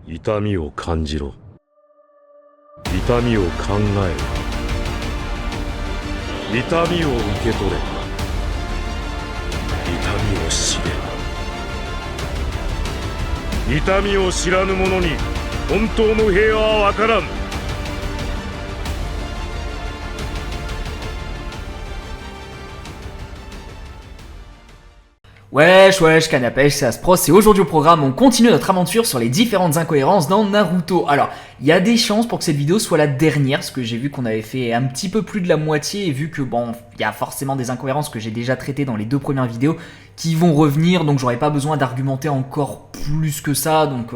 痛みを感じろ。痛みを考えろ。痛みを受け取れ。痛みを知れ。痛みを知らぬ者に本当の平和は分からん。Wesh, canne à pêche, c'est Aspros, et aujourd'hui au programme, on continue notre aventure sur les différentes incohérences dans Naruto. Alors, il y a des chances pour que cette vidéo soit la dernière, parce que j'ai vu qu'on avait fait un petit peu plus de la moitié, et vu que bon, il y a forcément des incohérences que j'ai déjà traitées dans les deux premières vidéos, qui vont revenir, donc j'aurai pas besoin d'argumenter encore plus que ça, donc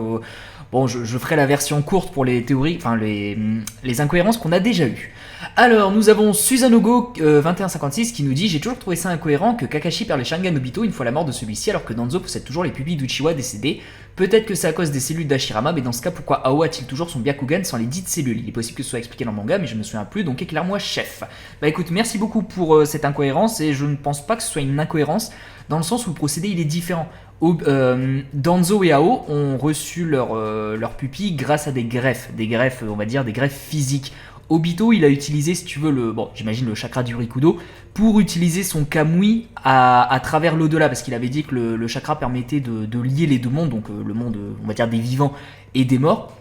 bon, je ferai la version courte pour les théories, enfin les incohérences qu'on a déjà eues. Alors, nous avons Susanoo 2156 qui nous dit « J'ai toujours trouvé ça incohérent que Kakashi perd les Sharingan Obito une fois la mort de celui-ci alors que Danzo possède toujours les pupilles d'Uchiwa décédées. Peut-être que c'est à cause des cellules d'Hashirama, mais dans ce cas, pourquoi Ao a-t-il toujours son Byakugan sans les dites cellules? Il est possible que ce soit expliqué dans le manga, mais je me souviens plus, donc éclaire-moi, chef. » Bah écoute, merci beaucoup pour cette incohérence, et je ne pense pas que ce soit une incohérence, dans le sens où le procédé il est différent. Danzo et Ao ont reçu leurs pupilles grâce à des greffes, on va dire des greffes physiques. Obito, il a utilisé, si tu veux, j'imagine le chakra du Rikudo, pour utiliser son Kamui à travers l'au-delà, parce qu'il avait dit que le chakra permettait de lier les deux mondes, donc le monde, on va dire, des vivants et des morts.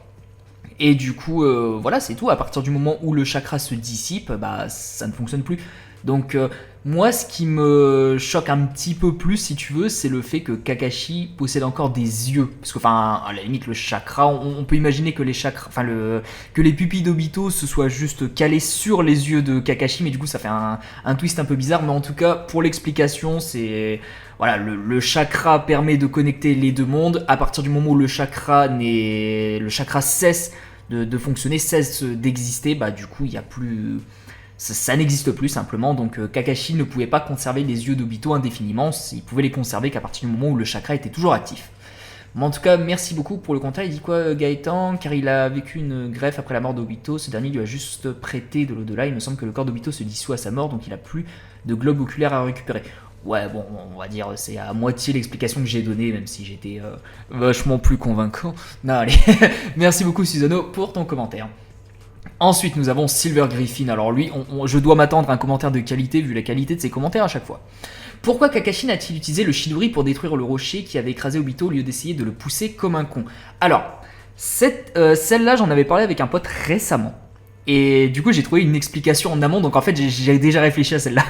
Et du coup, voilà, c'est tout. À partir du moment où le chakra se dissipe, bah, ça ne fonctionne plus. Donc, moi, ce qui me choque un petit peu plus, si tu veux, c'est le fait que Kakashi possède encore des yeux. Parce que, enfin, à la limite, le chakra, on peut imaginer que les chakras, que les pupilles d'Obito se soient juste calées sur les yeux de Kakashi, mais du coup, ça fait un twist un peu bizarre. Mais en tout cas, pour l'explication, c'est voilà, le chakra permet de connecter les deux mondes. À partir du moment où le chakra cesse de fonctionner, cesse d'exister, bah du coup, il y a plus ça n'existe plus simplement, donc Kakashi ne pouvait pas conserver les yeux d'Obito indéfiniment, il pouvait les conserver qu'à partir du moment où le chakra était toujours actif. Mais en tout cas, merci beaucoup pour le commentaire. Il dit quoi Gaëtan? Car il a vécu une greffe après la mort d'Obito, ce dernier lui a juste prêté de l'au-delà, il me semble que le corps d'Obito se dissout à sa mort, donc il a plus de globe oculaire à récupérer. Ouais, bon, on va dire c'est à moitié l'explication que j'ai donnée, même si j'étais vachement plus convaincant. Non, allez, merci beaucoup Susanoo pour ton commentaire. Ensuite, nous avons Silver Griffin. Alors lui, je dois m'attendre à un commentaire de qualité vu la qualité de ses commentaires à chaque fois. Pourquoi Kakashi n'a-t-il utilisé le Chidori pour détruire le rocher qui avait écrasé Obito au lieu d'essayer de le pousser comme un con? Alors, celle-là, j'en avais parlé avec un pote récemment. Et du coup, j'ai trouvé une explication en amont. Donc en fait, j'ai déjà réfléchi à celle-là.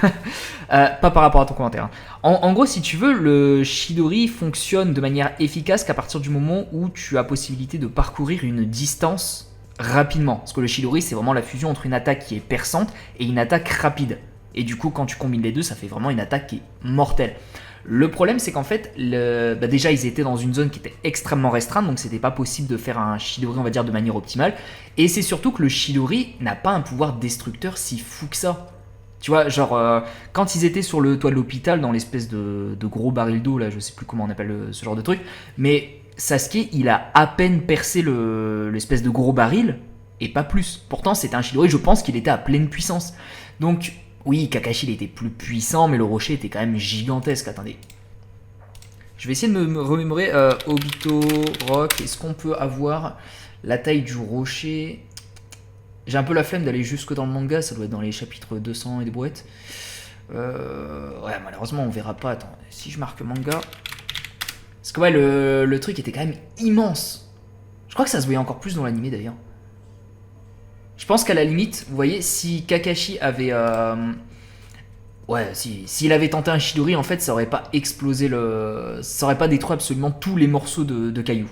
Pas par rapport à ton commentaire. Hein. En gros, si tu veux, le Chidori fonctionne de manière efficace qu'à partir du moment où tu as possibilité de parcourir une distance rapidement, parce que le Chidori c'est vraiment la fusion entre une attaque qui est perçante et une attaque rapide, et du coup quand tu combines les deux ça fait vraiment une attaque qui est mortelle. Le problème c'est qu'en fait déjà ils étaient dans une zone qui était extrêmement restreinte, donc c'était pas possible de faire un Chidori on va dire de manière optimale, et c'est surtout que le Chidori n'a pas un pouvoir destructeur si fou que ça. Tu vois, genre, quand ils étaient sur le toit de l'hôpital, dans l'espèce de gros baril d'eau, là, je sais plus comment on appelle ce genre de truc, mais Sasuke, il a à peine percé l'espèce de gros baril, et pas plus. Pourtant, c'était un Chidori, je pense qu'il était à pleine puissance. Donc, oui, Kakashi, il était plus puissant, mais le rocher était quand même gigantesque. Attendez. Je vais essayer de me remémorer. Obito, Rock, est-ce qu'on peut avoir la taille du rocher? J'ai un peu la flemme d'aller jusque dans le manga, ça doit être dans les chapitres 200 et des brouettes. Ouais, malheureusement, on verra pas. Attends, si je marque manga... Parce que ouais, le truc était quand même immense. Je crois que ça se voyait encore plus dans l'animé d'ailleurs. Je pense qu'à la limite, vous voyez, si Kakashi avait... Ouais, s'il avait tenté un Chidori, en fait, ça aurait pas explosé ça aurait pas détruit absolument tous les morceaux de cailloux.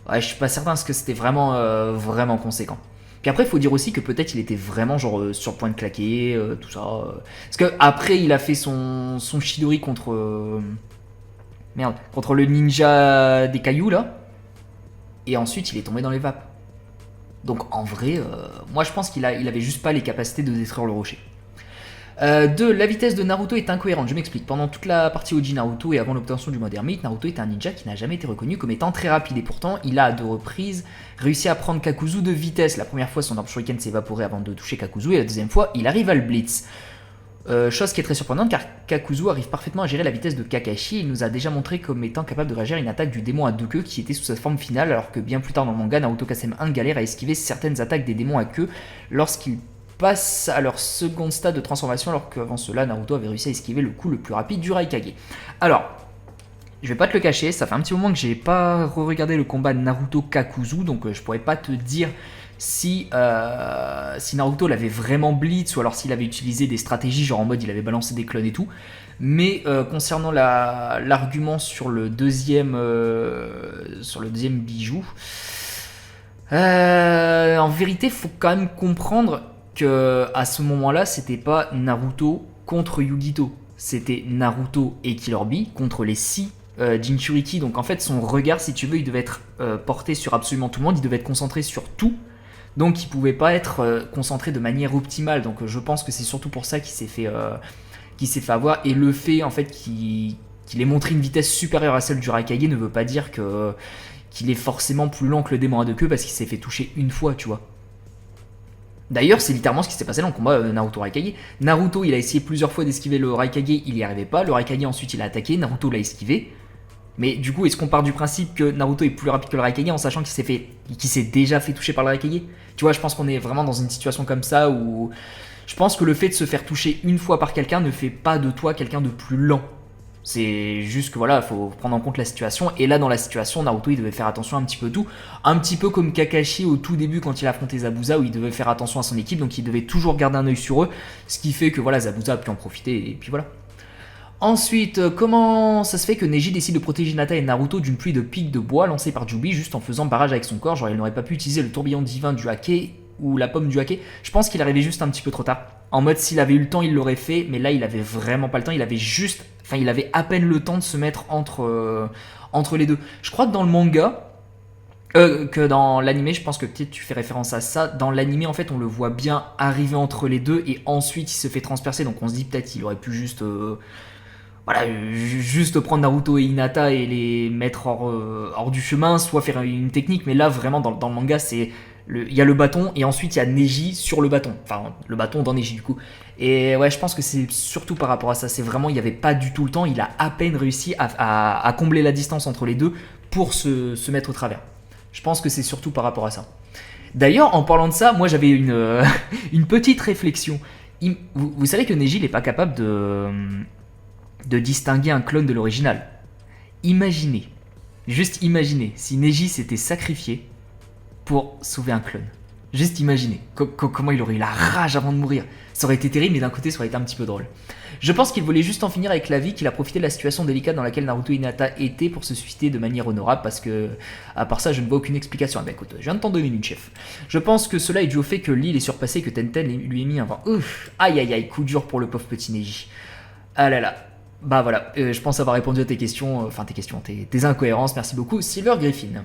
Ouais, je suis pas certain parce que c'était vraiment, vraiment conséquent. Puis après, il faut dire aussi que peut-être il était vraiment genre sur le point de claquer, tout ça. Parce que après, il a fait son Chidori contre... contre le ninja des cailloux là. Et ensuite il est tombé dans les vapes. Donc en vrai, moi je pense qu'il avait juste pas les capacités de détruire le rocher. 2. La vitesse de Naruto est incohérente, je m'explique. Pendant toute la partie Oji Naruto et avant l'obtention du mode ermite, Naruto est un ninja qui n'a jamais été reconnu comme étant très rapide. Et pourtant, il a à 2 reprises réussi à prendre Kakuzu de vitesse. La première fois, son Orb Shuriken s'est évaporé avant de toucher Kakuzu. Et la deuxième fois, il arrive à le blitz. Chose qui est très surprenante car Kakuzu arrive parfaitement à gérer la vitesse de Kakashi et il nous a déjà montré comme étant capable de réagir à une attaque du démon à deux queues qui était sous sa forme finale, alors que bien plus tard dans le manga, Naruto KSM1 galère à esquiver certaines attaques des démons à queue lorsqu'ils passent à leur second stade de transformation, alors qu'avant cela, Naruto avait réussi à esquiver le coup le plus rapide du Raikage. Alors, je vais pas te le cacher, ça fait un petit moment que j'ai pas re-regardé le combat de Naruto Kakuzu, donc je pourrais pas te dire si Naruto l'avait vraiment blitz ou alors s'il avait utilisé des stratégies genre en mode il avait balancé des clones et tout. Mais concernant l'argument sur le deuxième bijou, en vérité faut quand même comprendre que à ce moment-là c'était pas Naruto contre Yugito, c'était Naruto et Killer Bee contre les 6 Jinchuriki. Donc en fait son regard, si tu veux, il devait être porté sur absolument tout le monde, il devait être concentré sur tout. Donc il pouvait pas être concentré de manière optimale. Donc je pense que c'est surtout pour ça qu'il s'est fait avoir. Et le fait en fait qu'il ait montré une vitesse supérieure à celle du Raikage ne veut pas dire qu'il est forcément plus lent que le démon à deux queues parce qu'il s'est fait toucher une fois, tu vois. D'ailleurs, c'est littéralement ce qui s'est passé dans le combat Naruto-Raikage. Naruto, il a essayé plusieurs fois d'esquiver le Raikage, il n'y arrivait pas. Le Raikage, ensuite, il a attaqué. Naruto l'a esquivé. Mais du coup, est-ce qu'on part du principe que Naruto est plus rapide que le Raikage en sachant qu'il s'est déjà fait toucher par le Raikage? Tu vois, je pense qu'on est vraiment dans une situation comme ça où je pense que le fait de se faire toucher une fois par quelqu'un ne fait pas de toi quelqu'un de plus lent. C'est juste que voilà, il faut prendre en compte la situation. Et là, dans la situation, Naruto, il devait faire attention un petit peu tout. Un petit peu comme Kakashi au tout début quand il affrontait Zabuza, où il devait faire attention à son équipe. Donc il devait toujours garder un œil sur eux. Ce qui fait que voilà, Zabuza a pu en profiter. Et puis voilà. Ensuite, comment ça se fait que Neji décide de protéger Hinata et Naruto d'une pluie de pics de bois lancée par Jubi juste en faisant barrage avec son corps? Genre, il n'aurait pas pu utiliser le tourbillon divin du Hake ou la pomme du Hake. Je pense qu'il arrivait juste un petit peu trop tard. En mode, s'il avait eu le temps, il l'aurait fait, mais là, il avait vraiment pas le temps. Il avait à peine le temps de se mettre entre les deux. Je crois que dans le manga, que dans l'animé, je pense que peut-être tu fais référence à ça. Dans l'animé, en fait, on le voit bien arriver entre les deux et ensuite, il se fait transpercer. Donc, on se dit peut-être qu'il aurait pu juste prendre Naruto et Hinata et les mettre hors du chemin, soit faire une technique. Mais là, vraiment, dans le manga, il y a le bâton et ensuite il y a Neji sur le bâton. Enfin, le bâton dans Neji, du coup. Et ouais, je pense que c'est surtout par rapport à ça. C'est vraiment, il n'y avait pas du tout le temps. Il a à peine réussi à combler la distance entre les deux pour se mettre au travers. Je pense que c'est surtout par rapport à ça. D'ailleurs, en parlant de ça, moi j'avais une petite réflexion. Vous savez que Neji n'est pas capable de distinguer un clone de l'original. Imaginez, juste imaginez, si Neji s'était sacrifié pour sauver un clone. Juste imaginez comment il aurait eu la rage avant de mourir. Ça aurait été terrible, mais d'un côté, ça aurait été un petit peu drôle. Je pense qu'il voulait juste en finir avec la vie, qu'il a profité de la situation délicate dans laquelle Naruto et Hinata étaient pour se suicider de manière honorable, parce que, à part ça, je ne vois aucune explication. Bah écoute, je viens de t'en donner une, chef. Je pense que cela est dû au fait que l'île est surpassée et que Tenten lui ait mis un vent. Ouf, aïe aïe aïe, coup dur pour le pauvre petit Neji. Ah là là. Bah voilà, je pense avoir répondu à tes questions, tes incohérences, merci beaucoup, Silver Griffin.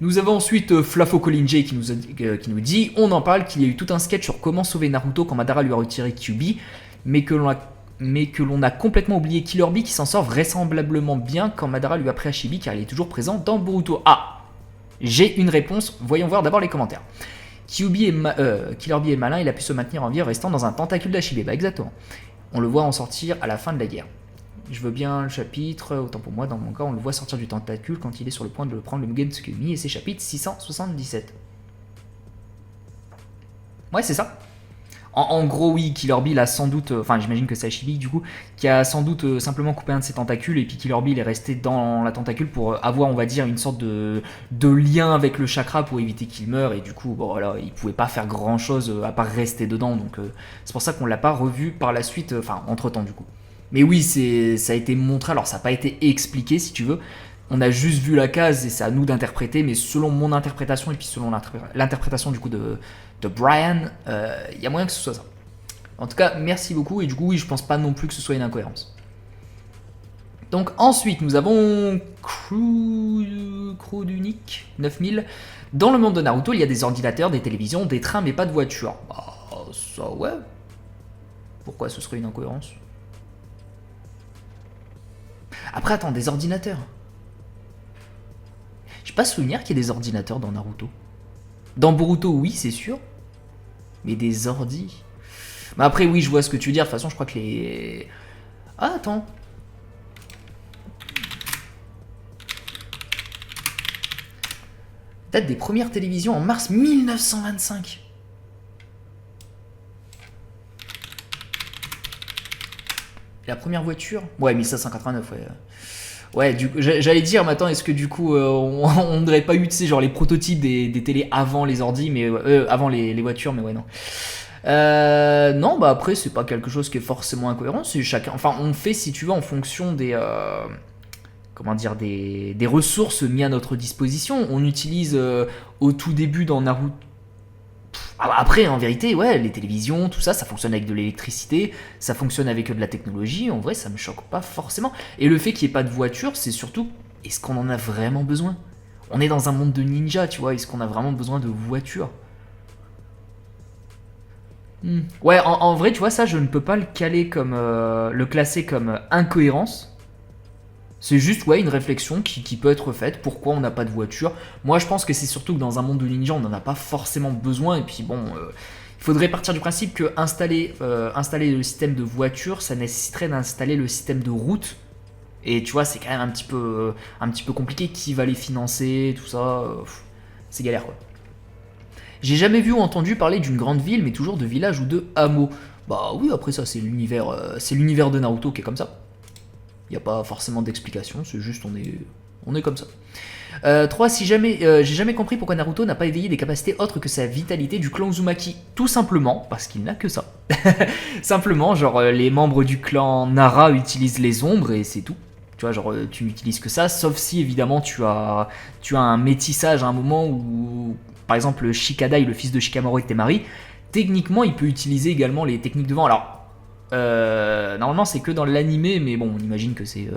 Nous avons ensuite Flafo Kolinjay qui nous dit: on en parle qu'il y a eu tout un sketch sur comment sauver Naruto quand Madara lui a retiré Kyuubi, mais que l'on a complètement oublié Killer Bee qui s'en sort vraisemblablement bien quand Madara lui a pris Hashibi car il est toujours présent dans Boruto. Ah, j'ai une réponse, voyons voir d'abord les commentaires. Killer Bee est malin, il a pu se maintenir en vie en restant dans un tentacule d'Hashibi. Bah exactement. On le voit en sortir à la fin de la guerre. Je veux bien le chapitre, autant pour moi, dans mon cas, on le voit sortir du tentacule quand il est sur le point de prendre le Mugen Tsukumi, et c'est chapitre 677. Ouais, c'est ça. En gros, oui, Killer Bee, il a sans doute, enfin, j'imagine que c'est Hashibi, du coup, qui a sans doute simplement coupé un de ses tentacules, et puis Killer Bee, il est resté dans la tentacule pour avoir, on va dire, une sorte de lien avec le chakra pour éviter qu'il meure, et du coup, bon, voilà, il pouvait pas faire grand chose à part rester dedans, donc c'est pour ça qu'on l'a pas revu par la suite, enfin, entre temps, du coup. Mais oui, ça a été montré, alors ça n'a pas été expliqué si tu veux, on a juste vu la case et c'est à nous d'interpréter, mais selon mon interprétation et puis selon l'interprétation du coup de Brian, y a moyen que ce soit ça. En tout cas, merci beaucoup et du coup oui, je pense pas non plus que ce soit une incohérence. Donc ensuite, nous avons Crew d'Unique 9000. Dans le monde de Naruto, il y a des ordinateurs, des télévisions, des trains, mais pas de voitures. Bah, ça ouais. Pourquoi ce serait une incohérence ? Après, attends, des ordinateurs. J'ai pas souvenir qu'il y ait des ordinateurs dans Naruto. Dans Boruto, oui, c'est sûr. Mais des ordis. Mais après, oui, je vois ce que tu veux dire. De toute façon, je crois que les... Ah, attends. Date des premières télévisions en mars 1925. La première voiture? Ouais, 1589, ouais. Ouais, j'allais dire, mais attends, est-ce que du coup, on n'aurait pas eu, tu sais, genre les prototypes des télés avant les ordi, mais avant les voitures, mais ouais, non. Non, bah après, c'est pas quelque chose qui est forcément incohérent, c'est chacun. Enfin, on fait, si tu veux, en fonction des. Comment dire, des ressources mises à notre disposition. On utilise au tout début dans Naruto. Après, en vérité, ouais, les télévisions, tout ça, ça fonctionne avec de l'électricité, ça fonctionne avec de la technologie. En vrai, ça me choque pas forcément. Et le fait qu'il n'y ait pas de voiture, c'est surtout, est-ce qu'on en a vraiment besoin? On est dans un monde de ninja, tu vois, est-ce qu'on a vraiment besoin de voiture? Ouais, en vrai, tu vois, ça, je ne peux pas le caler comme, le classer comme incohérence. C'est juste, ouais, une réflexion qui peut être faite. Pourquoi on n'a pas de voiture? Moi, je pense que c'est surtout que dans un monde de ninja, on n'en a pas forcément besoin. Et puis bon, il faudrait partir du principe que installer le système de voiture, ça nécessiterait d'installer le système de route. Et tu vois, c'est quand même un petit peu compliqué. Qui va les financer, tout ça, c'est galère, quoi. J'ai jamais vu ou entendu parler d'une grande ville, mais toujours de village ou de hameau. Bah oui, après ça, c'est l'univers de Naruto qui est comme ça. Il n'y a pas forcément d'explication, c'est juste on est comme ça. 3. Si jamais, j'ai jamais compris pourquoi Naruto n'a pas éveillé des capacités autres que sa vitalité du clan Uzumaki. Tout simplement parce qu'il n'a que ça. Simplement, genre les membres du clan Nara utilisent les ombres et c'est tout. Tu vois, genre tu n'utilises que ça, sauf si évidemment tu as un métissage à un moment où, par exemple, Shikadai, le fils de Shikamaru et Temari, techniquement il peut utiliser également les techniques de vent. Alors, normalement c'est que dans l'animé, mais bon, on imagine que c'est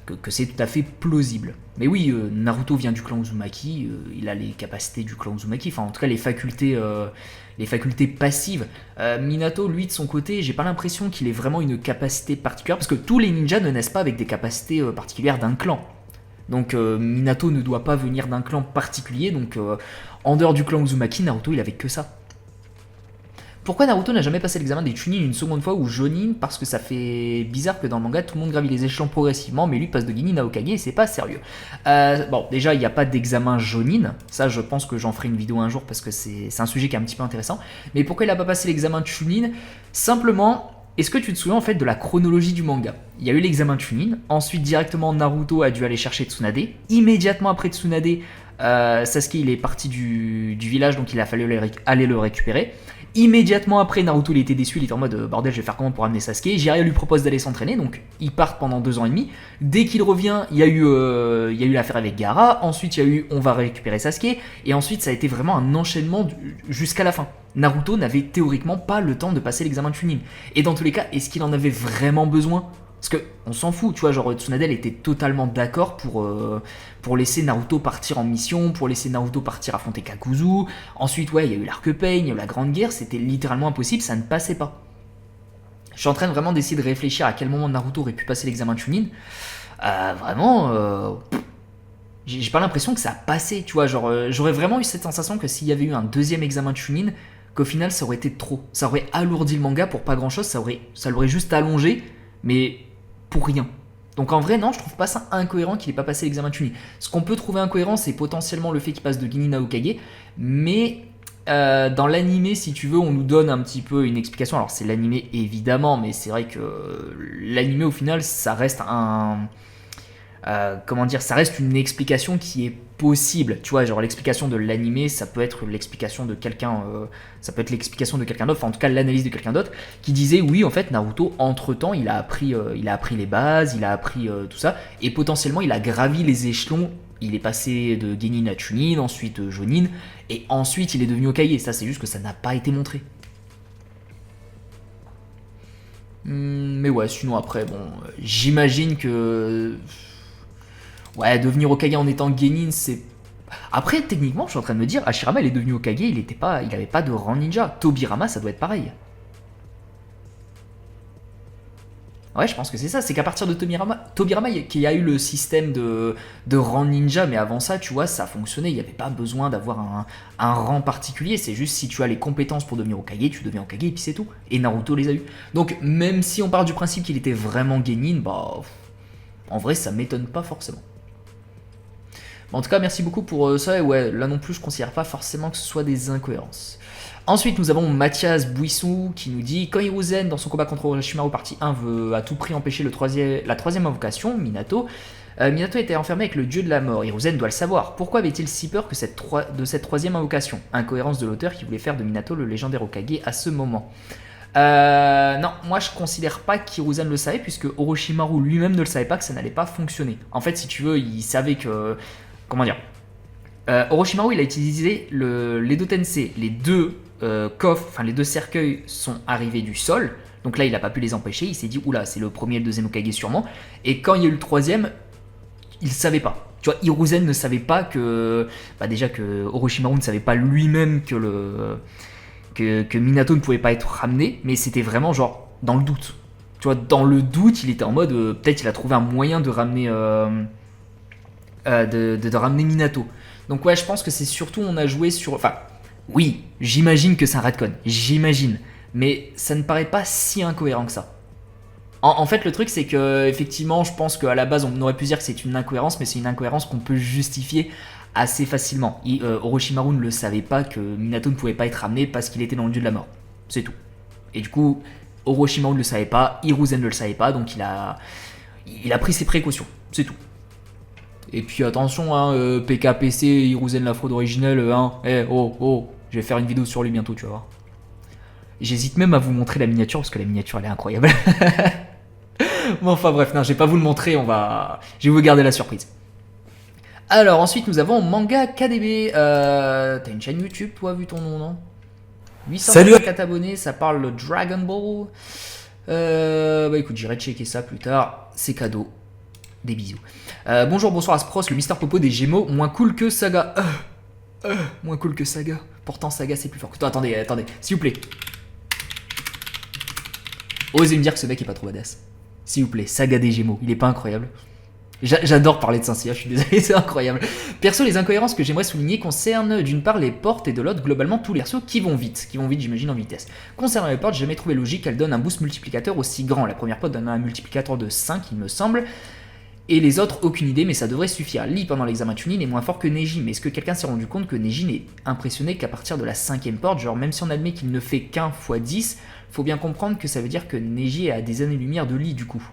que c'est tout à fait plausible. Mais oui, Naruto vient du clan Uzumaki, il a les capacités du clan Uzumaki, enfin en tout cas les facultés passives. Minato, lui de son côté, j'ai pas l'impression qu'il ait vraiment une capacité particulière, parce que tous les ninjas ne naissent pas avec des capacités particulières d'un clan. Donc Minato ne doit pas venir d'un clan particulier, donc en dehors du clan Uzumaki, Naruto il avait que ça. Pourquoi Naruto n'a jamais passé l'examen des Chunin une seconde fois ou Jonin? Parce que ça fait bizarre que dans le manga tout le monde gravit les échelons progressivement, mais lui passe de Genin à Hokage et c'est pas sérieux. Bon, déjà il n'y a pas d'examen Jonin, ça je pense que j'en ferai une vidéo un jour parce que c'est un sujet qui est un petit peu intéressant. Mais pourquoi il n'a pas passé l'examen Chunin? Simplement, est-ce que tu te souviens en fait de la chronologie du manga? Il y a eu l'examen Chunin, ensuite directement Naruto a dû aller chercher Tsunade, immédiatement après Tsunade, Sasuke il est parti du village donc il a fallu aller le récupérer. Immédiatement après, Naruto il était déçu, il était en mode bordel, je vais faire comment pour amener Sasuke. Jiraiya lui propose d'aller s'entraîner, donc ils partent pendant 2 ans et demi. Dès qu'il revient, il y a eu l'affaire avec Gaara, ensuite il y a eu on va récupérer Sasuke, et ensuite ça a été vraiment un enchaînement jusqu'à la fin. Naruto n'avait théoriquement pas le temps de passer l'examen de Chunin. Et dans tous les cas, est-ce qu'il en avait vraiment besoin? Parce qu'on s'en fout, tu vois, genre Tsunade était totalement d'accord pour laisser Naruto partir en mission, pour laisser Naruto partir affronter Kakuzu. Ensuite, ouais, il y a eu l'arc Pain, la Grande Guerre, c'était littéralement impossible, ça ne passait pas. Je suis en train de vraiment d'essayer de réfléchir à quel moment Naruto aurait pu passer l'examen de Chunin. Vraiment, j'ai pas l'impression que ça a passé, tu vois, genre j'aurais vraiment eu cette sensation que s'il y avait eu un deuxième examen de Chunin, qu'au final ça aurait été trop. Ça aurait alourdi le manga pour pas grand chose, ça l'aurait juste allongé, mais pour rien. Donc en vrai, non, je trouve pas ça incohérent qu'il ait pas passé l'examen de Chunin. Ce qu'on peut trouver incohérent, c'est potentiellement le fait qu'il passe de Genin à Hokage, mais dans l'animé, si tu veux, on nous donne un petit peu une explication. Alors c'est l'animé évidemment, mais c'est vrai que l'animé au final, ça reste ça reste une explication qui est possible. Tu vois, genre l'explication de l'animé, ça peut être l'explication de quelqu'un, d'autre, enfin en tout cas l'analyse de quelqu'un d'autre, qui disait oui, en fait, Naruto, entre-temps, il a appris les bases, il a appris tout ça, et potentiellement, il a gravi les échelons. Il est passé de Genin à Chunin, ensuite Jonin, et ensuite il est devenu Hokage. Ça, c'est juste que ça n'a pas été montré. Mais ouais, sinon après, bon, j'imagine que... Ouais, devenir Hokage en étant Genin, c'est... Après, techniquement, je suis en train de me dire, Hashirama, il est devenu Hokage, il avait pas de rang ninja. Tobirama, ça doit être pareil. Ouais, je pense que c'est ça. C'est qu'à partir de Tobirama, qu'il y a eu le système de rang ninja, mais avant ça, tu vois, ça fonctionnait. Il n'y avait pas besoin d'avoir un rang particulier. C'est juste si tu as les compétences pour devenir Hokage, tu deviens Hokage et puis c'est tout. Et Naruto les a eu. Donc, même si on part du principe qu'il était vraiment Genin, bah, en vrai, ça m'étonne pas forcément. En tout cas, merci beaucoup pour ça. Et ouais, là non plus, je considère pas forcément que ce soit des incohérences. Ensuite, nous avons Mathias Bouissou qui nous dit: quand Hiruzen, dans son combat contre Orochimaru partie 1, veut à tout prix empêcher la troisième invocation, Minato, Minato était enfermé avec le dieu de la mort. Hiruzen doit le savoir. Pourquoi avait-il si peur que de cette troisième invocation? Incohérence de l'auteur qui voulait faire de Minato le légendaire Hokage à ce moment. Non, moi je considère pas qu'Hiruzen le savait, puisque Orochimaru lui-même ne le savait pas que ça n'allait pas fonctionner. En fait, si tu veux, il savait que... Comment dire, Orochimaru, il a utilisé l'Edo Tensei, les deux coffres, enfin les deux cercueils sont arrivés du sol, donc là il a pas pu les empêcher, il s'est dit oula, c'est le premier et le deuxième Hokage sûrement, et quand il y a eu le troisième, il savait pas. Tu vois, Hiruzen ne savait pas que, bah déjà que Orochimaru ne savait pas lui-même que Minato ne pouvait pas être ramené, mais c'était vraiment genre dans le doute. Tu vois, dans le doute, il était en mode peut-être il a trouvé un moyen de ramener de ramener Minato. Donc ouais, je pense que c'est surtout on a joué sur... Enfin, oui, j'imagine que c'est un retcon, j'imagine. Mais ça ne paraît pas si incohérent que ça. En fait, le truc, c'est que effectivement, je pense qu'à la base, on aurait pu dire que c'est une incohérence, mais c'est une incohérence qu'on peut justifier assez facilement. Orochimaru ne le savait pas que Minato ne pouvait pas être ramené parce qu'il était dans le dieu de la mort. C'est tout. Et du coup, Orochimaru ne le savait pas, Hiruzen ne le savait pas, donc il a pris ses précautions. C'est tout. Et puis attention, hein, PKPC, Hiruzen la fraude originelle, hein, je vais faire une vidéo sur lui bientôt, tu vas voir. J'hésite même à vous montrer la miniature, parce que la miniature elle est incroyable. Bon, enfin bref, non, je vais pas vous le montrer, je vais vous garder la surprise. Alors ensuite nous avons Manga KDB, t'as une chaîne YouTube toi, vu ton nom, non? 854 abonnés, ça parle de Dragon Ball. Bah écoute, j'irai checker ça plus tard, c'est cadeau. Des bisous. Bonjour, bonsoir Aspros, le Mister Popo des Gémeaux, moins cool que Saga. Moins cool que Saga. Pourtant Saga c'est plus fort que toi. Attendez, s'il vous plaît. Osez me dire que ce mec est pas trop badass. S'il vous plaît, Saga des Gémeaux, il est pas incroyable? J'adore parler de Saint-Cia, je suis désolé, c'est incroyable. Perso, les incohérences que j'aimerais souligner concernent d'une part les portes et de l'autre globalement tous les persos qui vont vite j'imagine en vitesse. Concernant les portes, j'ai jamais trouvé logique qu'elles donnent un boost multiplicateur aussi grand. La première porte donne un multiplicateur de 5 il me semble. Et les autres, aucune idée, mais ça devrait suffire. Lee, pendant l'examen Chunin, est moins fort que Neji, mais est-ce que quelqu'un s'est rendu compte que Neji n'est impressionné qu'à partir de la 5ème porte? Genre, même si on admet qu'il ne fait qu'un x 10, faut bien comprendre que ça veut dire que Neji est à des années-lumière de Lee, du coup.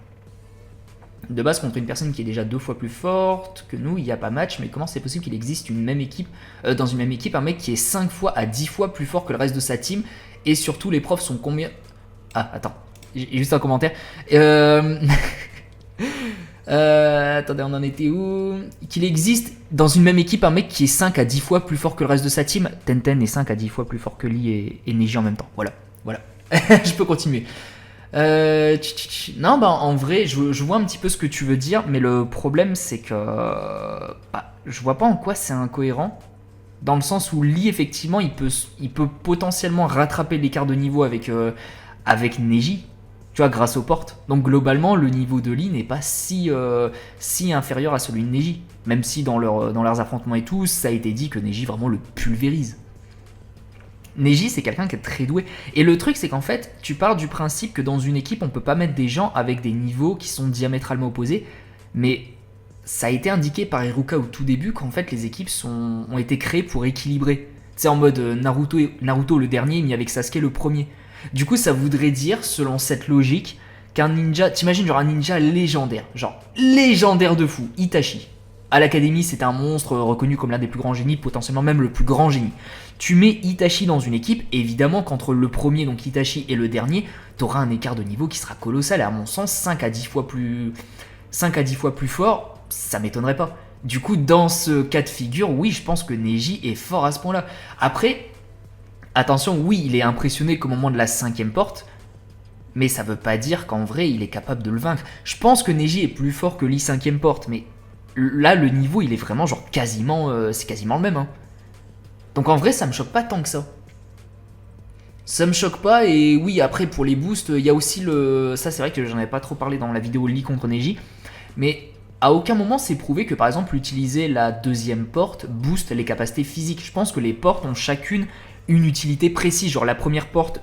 De base, contre une personne qui est déjà 2 fois plus forte que nous, il n'y a pas match, mais comment c'est possible qu'il existe dans une même équipe, un mec qui est 5 fois à 10 fois plus fort que le reste de sa team, et surtout, les profs sont combien... Ah, attends, j'ai juste un commentaire. Attendez, on en était où? Qu'il existe dans une même équipe un mec qui est 5 à 10 fois plus fort que le reste de sa team. Tenten est 5 à 10 fois plus fort que Lee et Neji en même temps. Voilà. Je peux continuer. Non, bah en vrai, je vois un petit peu ce que tu veux dire, mais le problème c'est que je vois pas en quoi c'est incohérent. Dans le sens où Lee, effectivement, il peut potentiellement rattraper l'écart de niveau avec Neji. Tu vois, grâce aux portes. Donc globalement, le niveau de Lee n'est pas si inférieur à celui de Neji. Même si dans leurs affrontements et tout, ça a été dit que Neji vraiment le pulvérise. Neji, c'est quelqu'un qui est très doué. Et le truc, c'est qu'en fait, tu pars du principe que dans une équipe, on peut pas mettre des gens avec des niveaux qui sont diamétralement opposés. Mais ça a été indiqué par Iruka au tout début qu'en fait, les équipes ont été créées pour équilibrer. C'est en mode Naruto le dernier, mis avec Sasuke le premier. Du coup, ça voudrait dire, selon cette logique, qu'un ninja... T'imagines genre un ninja légendaire. Genre légendaire de fou, Itachi. À l'académie, c'était un monstre reconnu comme l'un des plus grands génies, potentiellement même le plus grand génie. Tu mets Itachi dans une équipe, évidemment qu'entre le premier, donc Itachi, et le dernier, t'auras un écart de niveau qui sera colossal. Et à mon sens, 5 à 10 fois plus fort, ça m'étonnerait pas. Du coup, dans ce cas de figure, oui, je pense que Neji est fort à ce point-là. Après... Attention, oui, il est impressionné qu'au moment de la 5ème porte, mais ça veut pas dire qu'en vrai, il est capable de le vaincre. Je pense que Neji est plus fort que Lee 5ème porte, mais là, le niveau, il est vraiment genre quasiment... c'est quasiment le même. Hein. Donc en vrai, ça me choque pas tant que ça. Ça me choque pas, et oui, après pour les boosts, il y a aussi le. Ça, c'est vrai que j'en avais pas trop parlé dans la vidéo Lee contre Neji, mais à aucun moment c'est prouvé que par exemple utiliser la deuxième porte booste les capacités physiques. Je pense que les portes ont chacune une utilité précise. Genre la première porte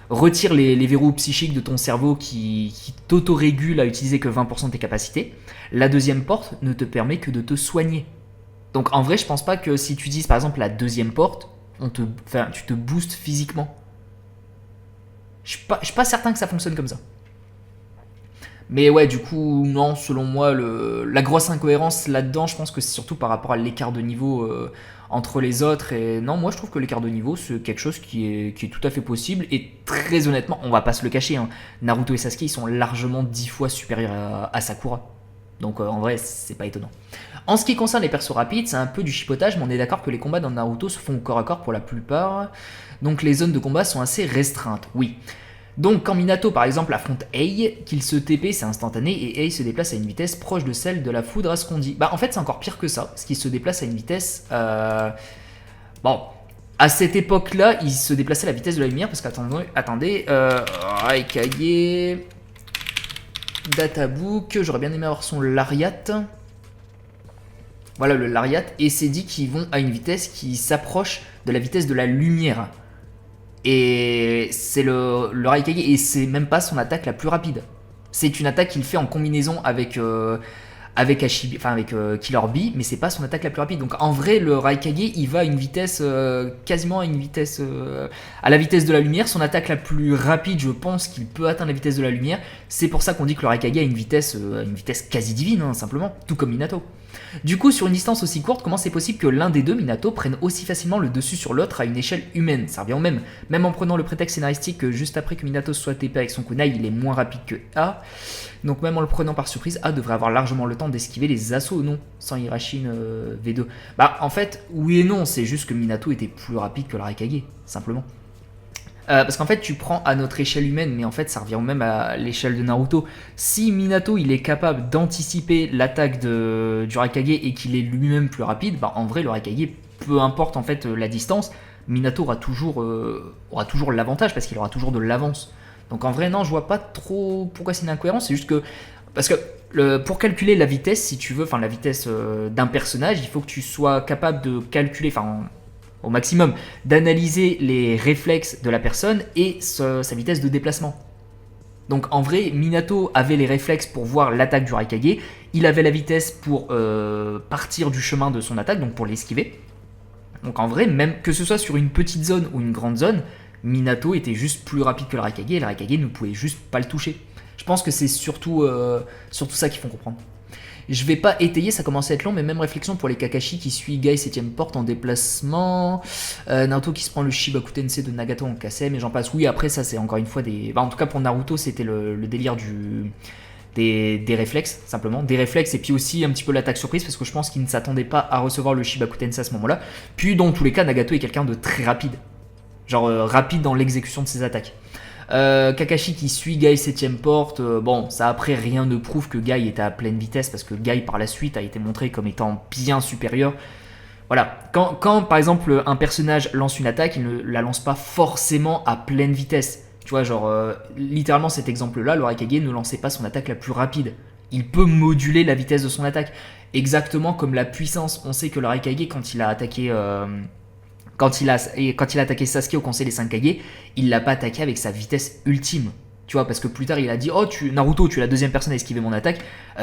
retire les verrous psychiques de ton cerveau qui t'autorégule à utiliser que 20% de tes capacités. La deuxième porte ne te permet que de te soigner. Donc en vrai, je pense pas que si tu utilises par exemple la deuxième porte, tu te boostes physiquement. Je suis pas certain que ça fonctionne comme ça. Mais ouais, du coup, non, selon moi, la grosse incohérence là-dedans, je pense que c'est surtout par rapport à l'écart de niveau entre les autres. Et non, moi je trouve que l'écart de niveau, c'est quelque chose qui est tout à fait possible. Et très honnêtement, on va pas se le cacher, hein, Naruto et Sasuke, ils sont largement 10 fois supérieurs à Sakura. Donc en vrai, c'est pas étonnant. En ce qui concerne les persos rapides, c'est un peu du chipotage, mais on est d'accord que les combats dans Naruto se font au corps à corps pour la plupart. Donc les zones de combat sont assez restreintes, oui. Donc quand Minato par exemple affronte Ei, qu'il se TP c'est instantané et Ei se déplace à une vitesse proche de celle de la foudre à ce qu'on dit. Bah en fait c'est encore pire que ça, parce qu'il se déplace à une vitesse... Bon, à cette époque-là, il se déplaçait à la vitesse de la lumière, parce qu'attendez, Raikage... Databook, j'aurais bien aimé avoir son Lariat. Voilà le Lariat, et c'est dit qu'ils vont à une vitesse qui s'approche de la vitesse de la lumière. Et c'est le Raikage, et c'est même pas son attaque la plus rapide. C'est une attaque qu'il fait en combinaison avec Killer Bee, mais c'est pas son attaque la plus rapide. Donc en vrai, le Raikage, il va à une vitesse quasiment à une vitesse à la vitesse de la lumière. Son attaque la plus rapide, je pense qu'il peut atteindre la vitesse de la lumière. C'est pour ça qu'on dit que le Raikage a une vitesse quasi divine, hein, simplement, tout comme Minato. Du coup, sur une distance aussi courte, comment c'est possible que l'un des deux, Minato, prenne aussi facilement le dessus sur l'autre à une échelle humaine? Ça revient au même. Même en prenant le prétexte scénaristique que juste après que Minato soit TP avec son kunai, il est moins rapide que A. Donc même en le prenant par surprise, A devrait avoir largement le temps d'esquiver les assauts, non? Sans Hirashin V2. Bah en fait, oui et non, c'est juste que Minato était plus rapide que le Raikage, simplement. Parce qu'en fait tu prends à notre échelle humaine, mais en fait ça revient au même à l'échelle de Naruto. Si Minato il est capable d'anticiper l'attaque du Raikage et qu'il est lui-même plus rapide, bah en vrai le Raikage, peu importe en fait la distance, Minato aura toujours l'avantage parce qu'il aura toujours de l'avance. Donc en vrai non, je vois pas trop pourquoi c'est une incohérence, c'est juste que... Parce que pour calculer la vitesse, si tu veux, enfin la vitesse d'un personnage, il faut que tu sois capable de calculer, au maximum, d'analyser les réflexes de la personne et sa vitesse de déplacement. Donc en vrai, Minato avait les réflexes pour voir l'attaque du Raikage, il avait la vitesse pour partir du chemin de son attaque, donc pour l'esquiver. Donc en vrai, même que ce soit sur une petite zone ou une grande zone, Minato était juste plus rapide que le Raikage et le Raikage ne pouvait juste pas le toucher. Je pense que c'est surtout ça qu'ils font comprendre. Je vais pas étayer, ça commence à être long, mais même réflexion pour les Kakashi qui suit Gai 7ème porte en déplacement. Naruto qui se prend le Shibaku Tensei de Nagato en cassé, mais j'en passe. Oui, après ça c'est encore une fois des... en tout cas pour Naruto c'était le délire des réflexes, simplement. Des réflexes et puis aussi un petit peu l'attaque surprise, parce que je pense qu'il ne s'attendait pas à recevoir le Shibaku Tensei à ce moment-là. Puis dans tous les cas, Nagato est quelqu'un de très rapide. Genre rapide dans l'exécution de ses attaques. Kakashi qui suit Gai 7ème porte, bon ça après rien ne prouve que Gai était à pleine vitesse, parce que Gai par la suite a été montré comme étant bien supérieur. Voilà, quand par exemple un personnage lance une attaque, il ne la lance pas forcément à pleine vitesse. Tu vois, genre littéralement cet exemple là, le Raikage ne lançait pas son attaque la plus rapide. Il peut moduler la vitesse de son attaque, exactement comme la puissance. On sait que le Raikage quand il a attaqué... Quand il a attaqué Sasuke au Conseil des 5 Kage, il l'a pas attaqué avec sa vitesse ultime. Tu vois, parce que plus tard il a dit oh Naruto, tu es la deuxième personne à esquiver mon attaque.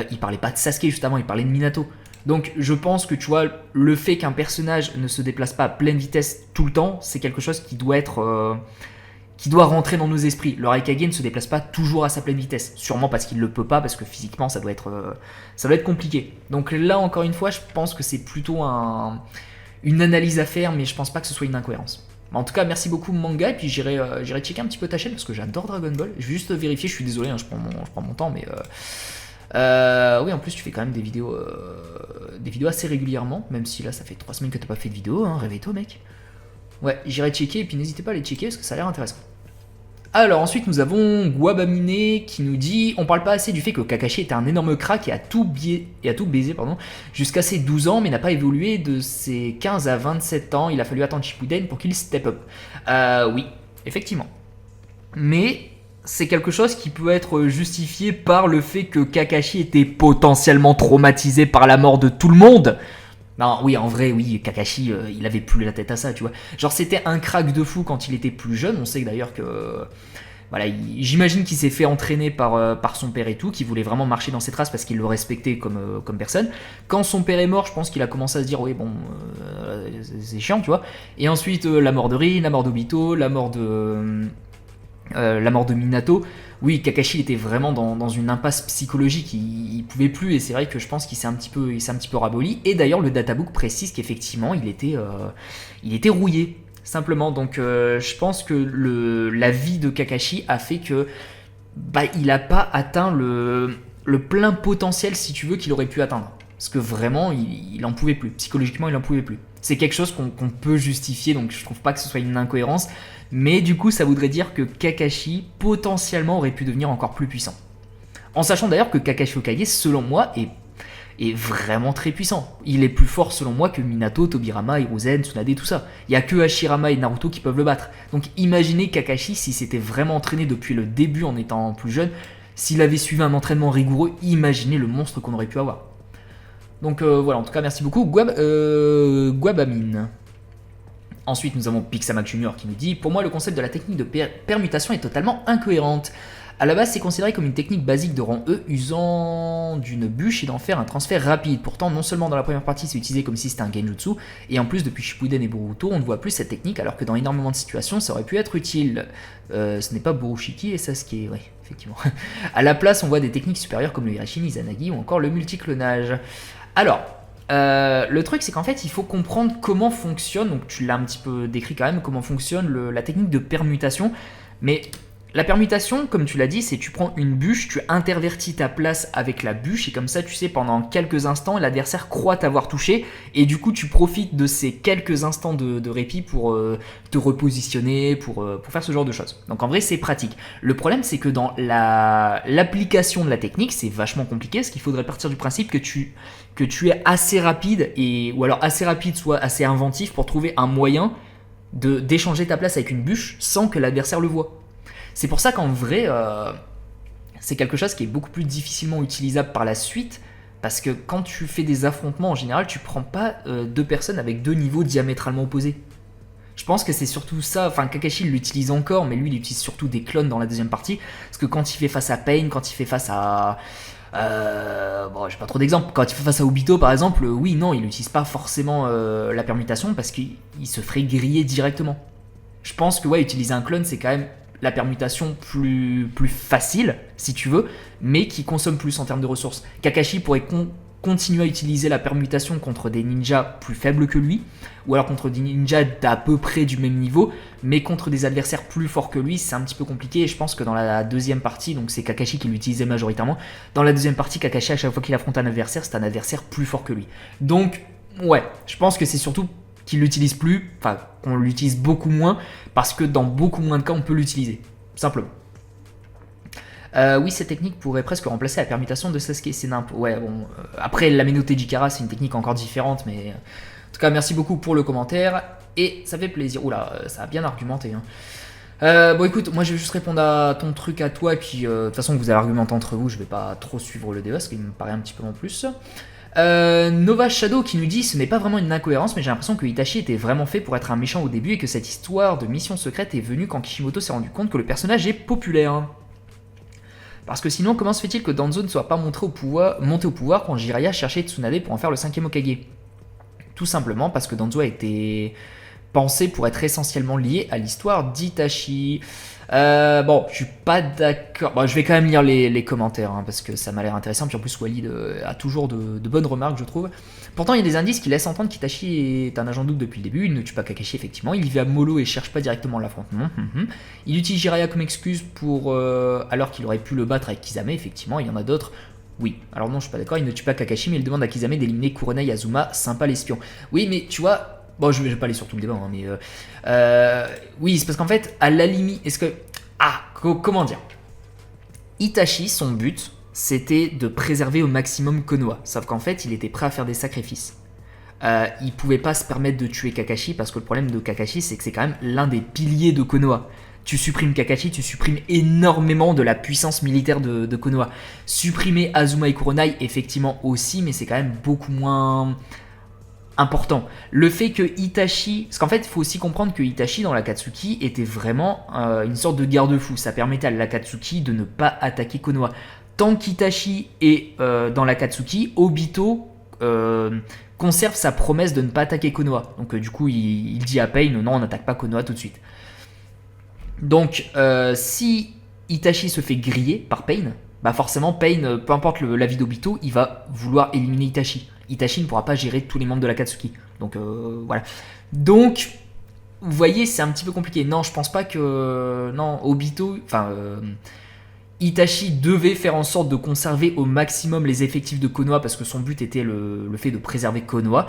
Il parlait pas de Sasuke juste avant, il parlait de Minato. Donc je pense que tu vois, le fait qu'un personnage ne se déplace pas à pleine vitesse tout le temps, c'est quelque chose qui doit rentrer dans nos esprits. Le Raikage ne se déplace pas toujours à sa pleine vitesse, sûrement parce qu'il le peut pas, parce que physiquement ça doit être compliqué. Donc là encore une fois, je pense que c'est plutôt une analyse à faire, mais je pense pas que ce soit une incohérence. En tout cas, merci beaucoup Manga, et puis j'irai checker un petit peu ta chaîne, parce que j'adore Dragon Ball. Je vais juste vérifier, je suis désolé, hein, je prends mon temps, mais... oui, en plus tu fais quand même des vidéos assez régulièrement, même si là ça fait 3 semaines que t'as pas fait de vidéo, hein, réveille-toi mec. Ouais, j'irai checker, et puis n'hésitez pas à les checker, parce que ça a l'air intéressant. Alors ensuite nous avons Guabamine qui nous dit on parle pas assez du fait que Kakashi était un énorme crack et a tout baisé jusqu'à ses 12 ans mais n'a pas évolué de ses 15 à 27 ans, il a fallu attendre Shippuden pour qu'il step up. Oui, effectivement. Mais c'est quelque chose qui peut être justifié par le fait que Kakashi était potentiellement traumatisé par la mort de tout le monde. Non, oui, en vrai, oui, Kakashi, il avait plus la tête à ça, tu vois. Genre, c'était un crack de fou quand il était plus jeune. On sait d'ailleurs que... voilà, j'imagine qu'il s'est fait entraîner par son père et tout, qu'il voulait vraiment marcher dans ses traces parce qu'il le respectait comme personne. Quand son père est mort, je pense qu'il a commencé à se dire, oui, bon, c'est chiant, tu vois. Et ensuite, la mort de Rin, la mort d'Obito, la mort de Minato. Oui, Kakashi était vraiment dans une impasse psychologique, il pouvait plus, et c'est vrai que je pense qu'il s'est un petit peu raboli. Et d'ailleurs, le databook précise qu'effectivement, il était rouillé, simplement. Donc, je pense que la vie de Kakashi a fait que il n'a pas atteint le plein potentiel, si tu veux, qu'il aurait pu atteindre. Parce que vraiment, il en pouvait plus. Psychologiquement, il en pouvait plus. C'est quelque chose qu'on peut justifier, donc je trouve pas que ce soit une incohérence. Mais du coup, ça voudrait dire que Kakashi, potentiellement, aurait pu devenir encore plus puissant. En sachant d'ailleurs que Kakashi Okage, selon moi, est vraiment très puissant. Il est plus fort, selon moi, que Minato, Tobirama, Hiruzen, Tsunade, tout ça. Il n'y a que Hashirama et Naruto qui peuvent le battre. Donc imaginez Kakashi, si s'était vraiment entraîné depuis le début en étant plus jeune, s'il avait suivi un entraînement rigoureux, imaginez le monstre qu'on aurait pu avoir. Donc voilà, en tout cas, merci beaucoup. Guabamine. Ensuite, nous avons Pixamac Junior qui nous dit « Pour moi, le concept de la technique de permutation est totalement incohérente. À la base, c'est considéré comme une technique basique de rang E usant d'une bûche et d'en faire un transfert rapide. Pourtant, non seulement dans la première partie, c'est utilisé comme si c'était un genjutsu, et en plus, depuis Shippuden et Boruto, on ne voit plus cette technique, alors que dans énormément de situations, ça aurait pu être utile. Ce n'est pas Borushiki et Sasuke, oui, effectivement. À la place, on voit des techniques supérieures comme le Hirashi, Izanagi ou encore le multiclonage. Alors... le truc c'est qu'en fait il faut comprendre comment fonctionne, donc tu l'as un petit peu décrit quand même, comment fonctionne la technique de permutation, mais la permutation comme tu l'as dit c'est tu prends une bûche, tu intervertis ta place avec la bûche et comme ça tu sais pendant quelques instants l'adversaire croit t'avoir touché et du coup tu profites de ces quelques instants de répit pour te repositionner, pour faire ce genre de choses. Donc en vrai c'est pratique. Le problème c'est que dans l'application de la technique c'est vachement compliqué parce qu'il faudrait partir du principe que tu es assez rapide, ou alors assez rapide, soit assez inventif pour trouver un moyen d'échanger ta place avec une bûche sans que l'adversaire le voie. C'est pour ça qu'en vrai, c'est quelque chose qui est beaucoup plus difficilement utilisable par la suite, parce que quand tu fais des affrontements, en général, tu prends pas deux personnes avec deux niveaux diamétralement opposés. Je pense que c'est surtout ça, enfin Kakashi l'utilise encore, mais lui il utilise surtout des clones dans la deuxième partie, parce que quand il fait face à Pain, quand il fait face à... bon, j'ai pas trop d'exemples. Quand il fait face à Obito, par exemple, oui, non, il n'utilise pas forcément la permutation parce qu'il se ferait griller directement. Je pense que ouais, utiliser un clone, c'est quand même la permutation plus facile, si tu veux, mais qui consomme plus en termes de ressources. Kakashi pourrait continuer à utiliser la permutation contre des ninjas plus faibles que lui, ou alors contre des ninjas d'à peu près du même niveau, mais contre des adversaires plus forts que lui, c'est un petit peu compliqué, et je pense que dans la deuxième partie, donc c'est Kakashi qui l'utilisait majoritairement, dans la deuxième partie, Kakashi, à chaque fois qu'il affronte un adversaire, c'est un adversaire plus fort que lui. Donc, ouais, je pense que c'est surtout qu'il l'utilise plus, enfin, qu'on l'utilise beaucoup moins, parce que dans beaucoup moins de cas, on peut l'utiliser, simplement. Oui, cette technique pourrait presque remplacer la permutation de Sasuke, c'est nimp. Ouais, bon. Après, l'Amenote Jikara, c'est une technique encore différente, mais. En tout cas, merci beaucoup pour le commentaire. Et ça fait plaisir. Oula, ça a bien argumenté. Hein. Bon, écoute, moi je vais juste répondre à ton truc à toi. Et puis, de toute façon, vous allez argumenter entre vous. Je vais pas trop suivre le débat, ce qui me paraît un petit peu en plus. Nova Shadow qui nous dit ce n'est pas vraiment une incohérence, mais j'ai l'impression que Itachi était vraiment fait pour être un méchant au début et que cette histoire de mission secrète est venue quand Kishimoto s'est rendu compte que le personnage est populaire. Parce que sinon, comment se fait-il que Danzo ne soit pas monté au pouvoir quand Jiraiya cherchait Tsunade pour en faire le 5e Hokage? Tout simplement parce que Danzo a été pensé pour être essentiellement lié à l'histoire d'Itachi. Bon, je suis pas d'accord. Bon, je vais quand même lire les commentaires hein, parce que ça m'a l'air intéressant. Puis en plus, Walid a toujours de bonnes remarques, je trouve. Pourtant, il y a des indices qui laissent entendre qu'Itachi est un agent double depuis le début. Il ne tue pas Kakashi, effectivement. Il vit à Molo et cherche pas directement l'affrontement. Il utilise Jiraiya comme excuse pour alors qu'il aurait pu le battre avec Kisame. Effectivement, il y en a d'autres. Oui, alors non, je suis pas d'accord. Il ne tue pas Kakashi, mais il demande à Kisame d'éliminer Kurenai et Azuma. Sympa l'espion. Oui, mais tu vois. Bon, je vais pas aller sur tout le débat, hein, mais oui, c'est parce qu'en fait, à la limite, est-ce que Comment dire? Itachi, son but, c'était de préserver au maximum Konoha. Sauf qu'en fait, il était prêt à faire des sacrifices. Il pouvait pas se permettre de tuer Kakashi parce que le problème de Kakashi, c'est que c'est quand même l'un des piliers de Konoha. Tu supprimes Kakashi, tu supprimes énormément de la puissance militaire de Konoha. Supprimer Azuma et Kuronai, effectivement aussi, mais c'est quand même beaucoup moins important. Le fait que Itachi... Parce qu'en fait, il faut aussi comprendre que Itachi, dans l'Akatsuki, était vraiment une sorte de garde-fou. Ça permettait à l'Akatsuki de ne pas attaquer Konoha. Tant qu'Itachi est dans l'Akatsuki, Obito conserve sa promesse de ne pas attaquer Konoha. Donc du coup, il dit à Pain, non, on n'attaque pas Konoha tout de suite. Donc, si Itachi se fait griller par Pain, bah forcément, Pain, peu importe l'avis d'Obito, il va vouloir éliminer Itachi. Itachi ne pourra pas gérer tous les membres de l'Akatsuki. Donc, voilà. Donc, vous voyez, c'est un petit peu compliqué. Non, je pense pas que... Non, Obito... Enfin... Itachi devait faire en sorte de conserver au maximum les effectifs de Konoha parce que son but était le fait de préserver Konoha.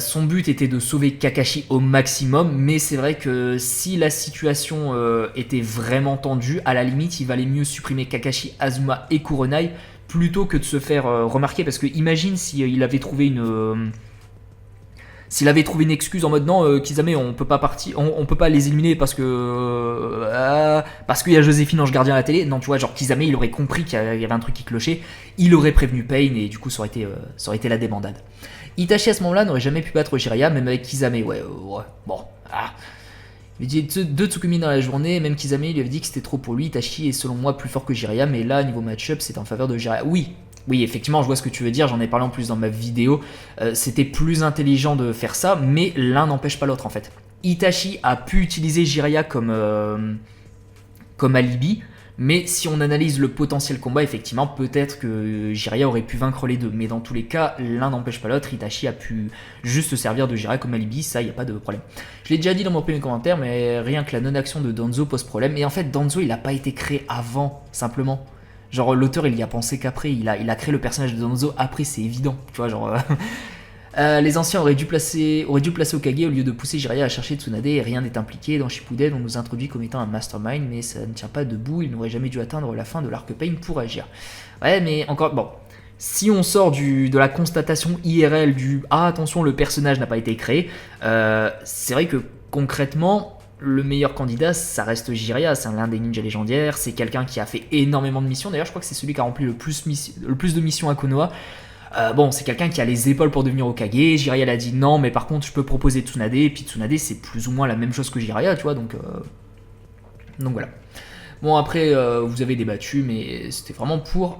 Son but était de sauver Kakashi au maximum, mais c'est vrai que si la situation était vraiment tendue, à la limite, il valait mieux supprimer Kakashi, Azuma et Kuronai plutôt que de se faire remarquer. Parce que imagine s'il avait trouvé une... S'il avait trouvé une excuse en mode non, Kisame, on peut pas partir, on peut pas les éliminer parce qu'il y a Joséphine Ange Gardien à la télé. Non, tu vois, genre Kisame, il aurait compris qu'il y avait un truc qui clochait, il aurait prévenu Pain et du coup ça aurait été la débandade. Itachi à ce moment-là n'aurait jamais pu battre Jiraiya, même avec Kisame. Ouais, bon. Il dit 2 Tsukumi dans la journée, même Kisame lui avait dit que c'était trop pour lui. Itachi est selon moi plus fort que Jiraiya, mais là, niveau match-up, c'est en faveur de Jiraiya. Oui, effectivement, je vois ce que tu veux dire, j'en ai parlé en plus dans ma vidéo. C'était plus intelligent de faire ça, mais l'un n'empêche pas l'autre en fait. Itachi a pu utiliser Jiraiya comme alibi, mais si on analyse le potentiel combat, effectivement, peut-être que Jiraiya aurait pu vaincre les deux. Mais dans tous les cas, l'un n'empêche pas l'autre. Itachi a pu juste se servir de Jiraiya comme alibi, ça, il n'y a pas de problème. Je l'ai déjà dit dans mon premier commentaire, mais rien que la non-action de Danzo pose problème. Et en fait, Danzo, il n'a pas été créé avant, simplement. Genre, l'auteur, il y a pensé qu'après. Il a créé le personnage de Danzo après, c'est évident. Tu vois, genre... les anciens auraient dû placer Hokage au lieu de pousser Jiraiya à chercher Tsunade et rien n'est impliqué. Dans Shippuden, on nous introduit comme étant un mastermind, mais ça ne tient pas debout. Il n'aurait jamais dû atteindre la fin de l'arc Pain pour agir. Ouais, mais encore... Bon, si on sort de la constatation IRL du « Ah, attention, le personnage n'a pas été créé », c'est vrai que concrètement... Le meilleur candidat, ça reste Jiraiya, c'est l'un des ninjas légendaires, c'est quelqu'un qui a fait énormément de missions. D'ailleurs, je crois que c'est celui qui a rempli le plus de missions à Konoha. Bon, c'est quelqu'un qui a les épaules pour devenir Hokage. Jiraiya l'a dit non, mais par contre, je peux proposer Tsunade. Et puis Tsunade, c'est plus ou moins la même chose que Jiraiya, tu vois. Donc voilà. Bon, après, vous avez débattu, mais c'était vraiment pour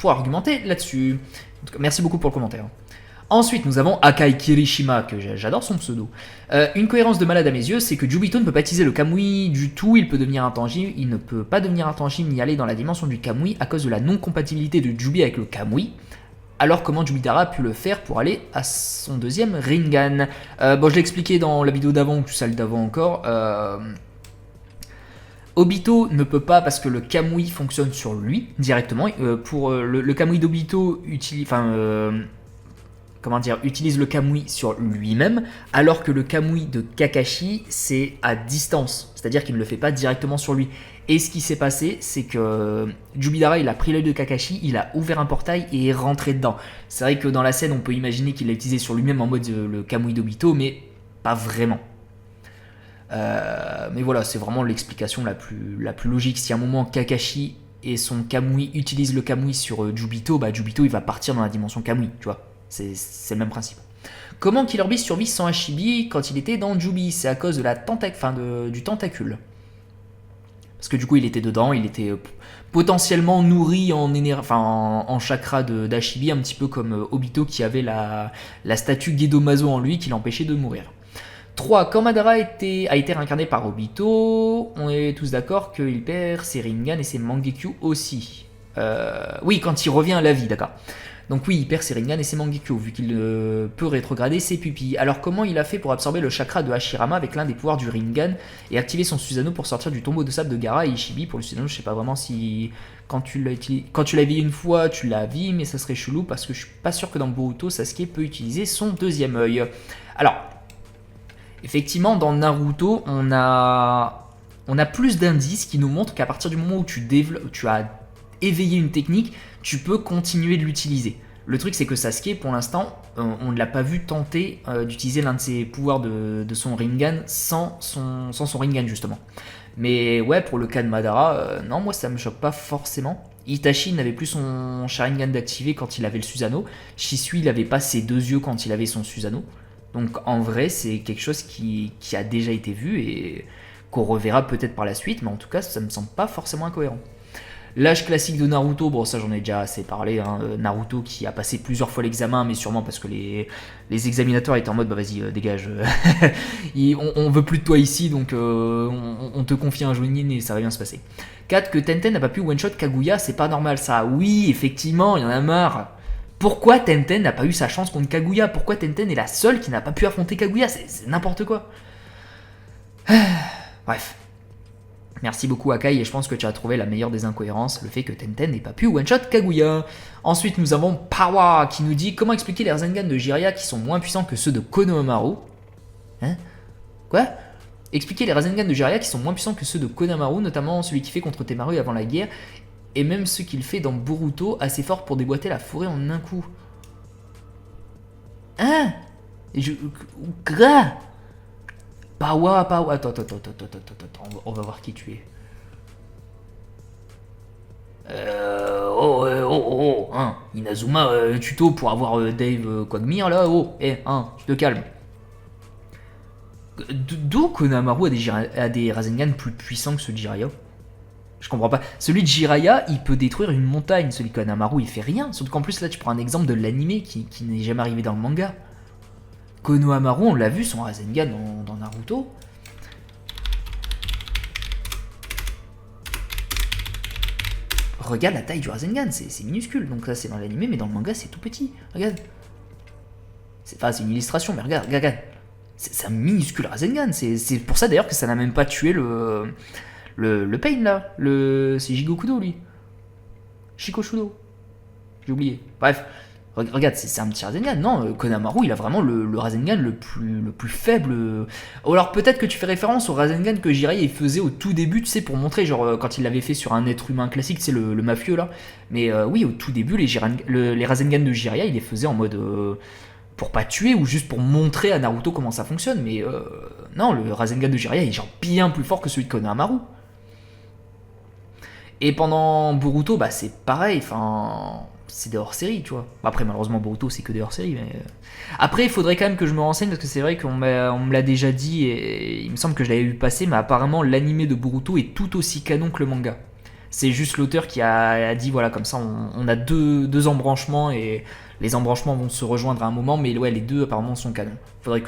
argumenter là-dessus. En tout cas, merci beaucoup pour le commentaire. Ensuite, nous avons Akai Kirishima, que j'adore son pseudo. Une cohérence de malade à mes yeux, c'est que Jubito ne peut pas utiliser le Kamui du tout, il peut devenir intangible, il ne peut pas devenir intangible ni aller dans la dimension du Kamui à cause de la non-compatibilité de Jubi avec le Kamui. Alors comment Jubidara a pu le faire pour aller à son deuxième Rinnegan? Bon, je l'ai expliqué dans la vidéo d'avant, ou celle d'avant encore. Obito ne peut pas parce que le Kamui fonctionne sur lui directement. Pour le Kamui d'Obito utilise le Kamui sur lui-même, alors que le Kamui de Kakashi, c'est à distance, c'est-à-dire qu'il ne le fait pas directement sur lui. Et ce qui s'est passé, c'est que Jubidara, il a pris l'œil de Kakashi, il a ouvert un portail et est rentré dedans. C'est vrai que dans la scène, on peut imaginer qu'il l'a utilisé sur lui-même en mode le Kamui d'Obito, mais pas vraiment. Mais voilà, c'est vraiment l'explication la plus logique. Si à un moment Kakashi et son Kamui utilisent le Kamui sur Jubito, bah Jubito il va partir dans la dimension Kamui, tu vois. C'est le même principe. Comment Killer Bee survit sans Hashibi quand il était dans Jubi? C'est à cause de du tentacule. Parce que du coup il était dedans, il était potentiellement nourri en chakra d'Hashibi, un petit peu comme Obito qui avait la statue Gedomazo en lui qui l'empêchait de mourir. 3. Quand Madara a été réincarné par Obito, on est tous d'accord qu'il perd ses Rinnegan et ses Mangekyo aussi. Oui, quand il revient à la vie, d'accord. Donc oui, il perd ses Rinnegan et ses Mangekyo, vu qu'il peut rétrograder ses pupilles. Alors comment il a fait pour absorber le chakra de Hashirama avec l'un des pouvoirs du Rinnegan et activer son Susanoo pour sortir du tombeau de sable de Gaara et Ishibi? Pour le Susanoo, je sais pas vraiment si quand tu l'as vu une fois, tu l'as vu, mais ça serait chelou parce que je suis pas sûr que dans Boruto, Sasuke peut utiliser son deuxième œil. Alors, effectivement, dans Naruto, on a on a plus d'indices qui nous montrent qu'à partir du moment où tu as éveillé une technique, tu peux continuer de l'utiliser. Le truc, c'est que Sasuke, pour l'instant, on ne l'a pas vu tenter d'utiliser l'un de ses pouvoirs de son Rinnegan sans son Rinnegan, justement. Mais ouais, pour le cas de Madara, non, moi ça me choque pas forcément. Itachi n'avait plus son Sharingan d'activer quand il avait le Susanoo. Shisui, il n'avait pas ses deux yeux quand il avait son Susanoo. Donc en vrai, c'est quelque chose qui a déjà été vu et qu'on reverra peut-être par la suite, mais en tout cas, ça me semble pas forcément incohérent. L'âge classique de Naruto, bon ça j'en ai déjà assez parlé, hein. Naruto qui a passé plusieurs fois l'examen, mais sûrement parce que les examinateurs étaient en mode bah vas-y dégage, on veut plus de toi ici, donc on te confie un Jonin et ça va bien se passer. 4. Que Tenten n'a pas pu one-shot Kaguya, c'est pas normal ça. Oui, effectivement, il y en a marre. Pourquoi Tenten n'a pas eu sa chance contre Kaguya? Pourquoi Tenten est la seule qui n'a pas pu affronter Kaguya? C'est n'importe quoi. Bref. Merci beaucoup Akai, et je pense que tu as trouvé la meilleure des incohérences, le fait que Tenten n'ait pas pu one-shot Kaguya. Ensuite, nous avons Pawa qui nous dit comment expliquer les Rasengan de Jiraiya qui sont moins puissants que ceux de Konohamaru. Hein? Quoi? Expliquer les Rasengan de Jiraiya qui sont moins puissants que ceux de Konohamaru, notamment celui qui fait contre Temaru avant la guerre, et même ce qu'il fait dans Boruto, assez fort pour déboîter la forêt en un coup. Hein? Quoi? Pawa. Attends, on va voir qui tu es. Hein, Inazuma tuto pour avoir Dave Quagmire là, tu te calmes. D'où Konohamaru a des Rasengan plus puissants que ceux de Jiraiya? Je comprends pas. Celui de Jiraiya, il peut détruire une montagne, celui de Konohamaru, il fait rien. Surtout qu'en plus là, tu prends un exemple de l'animé qui n'est jamais arrivé dans le manga. Konohamaru, on l'a vu, son Rasengan dans Naruto. Regarde la taille du Rasengan, c'est minuscule. Donc là, c'est dans l'animé, mais dans le manga, c'est tout petit. Regarde. C'est une illustration, mais regarde. C'est un minuscule Rasengan. C'est pour ça d'ailleurs que ça n'a même pas tué le Pain là. C'est Jigokudo lui. Shikoshudo. J'ai oublié. Bref. Regarde, c'est un petit Rasengan. Non, Konohamaru, il a vraiment le Rasengan le plus faible. Alors peut-être que tu fais référence au Rasengan que Jiraiya faisait au tout début, tu sais, pour montrer, genre quand il l'avait fait sur un être humain classique, c'est le mafieux là. Mais oui, au tout début, les Rasengan de Jiraiya, il les faisait en mode pour pas tuer ou juste pour montrer à Naruto comment ça fonctionne. Mais non, le Rasengan de Jiraiya est genre bien plus fort que celui de Konohamaru. Et pendant Boruto, bah c'est pareil, enfin... c'est des hors-série, tu vois. Après, malheureusement, Boruto, c'est que des hors-série. Mais... Après, il faudrait quand même que je me renseigne, parce que c'est vrai qu'on me l'a déjà dit, et il me semble que je l'avais vu passer, mais apparemment, l'animé de Boruto est tout aussi canon que le manga. C'est juste l'auteur qui a dit, voilà, comme ça, on a deux embranchements, et les embranchements vont se rejoindre à un moment, mais ouais, les deux, apparemment, sont canons. Faudrait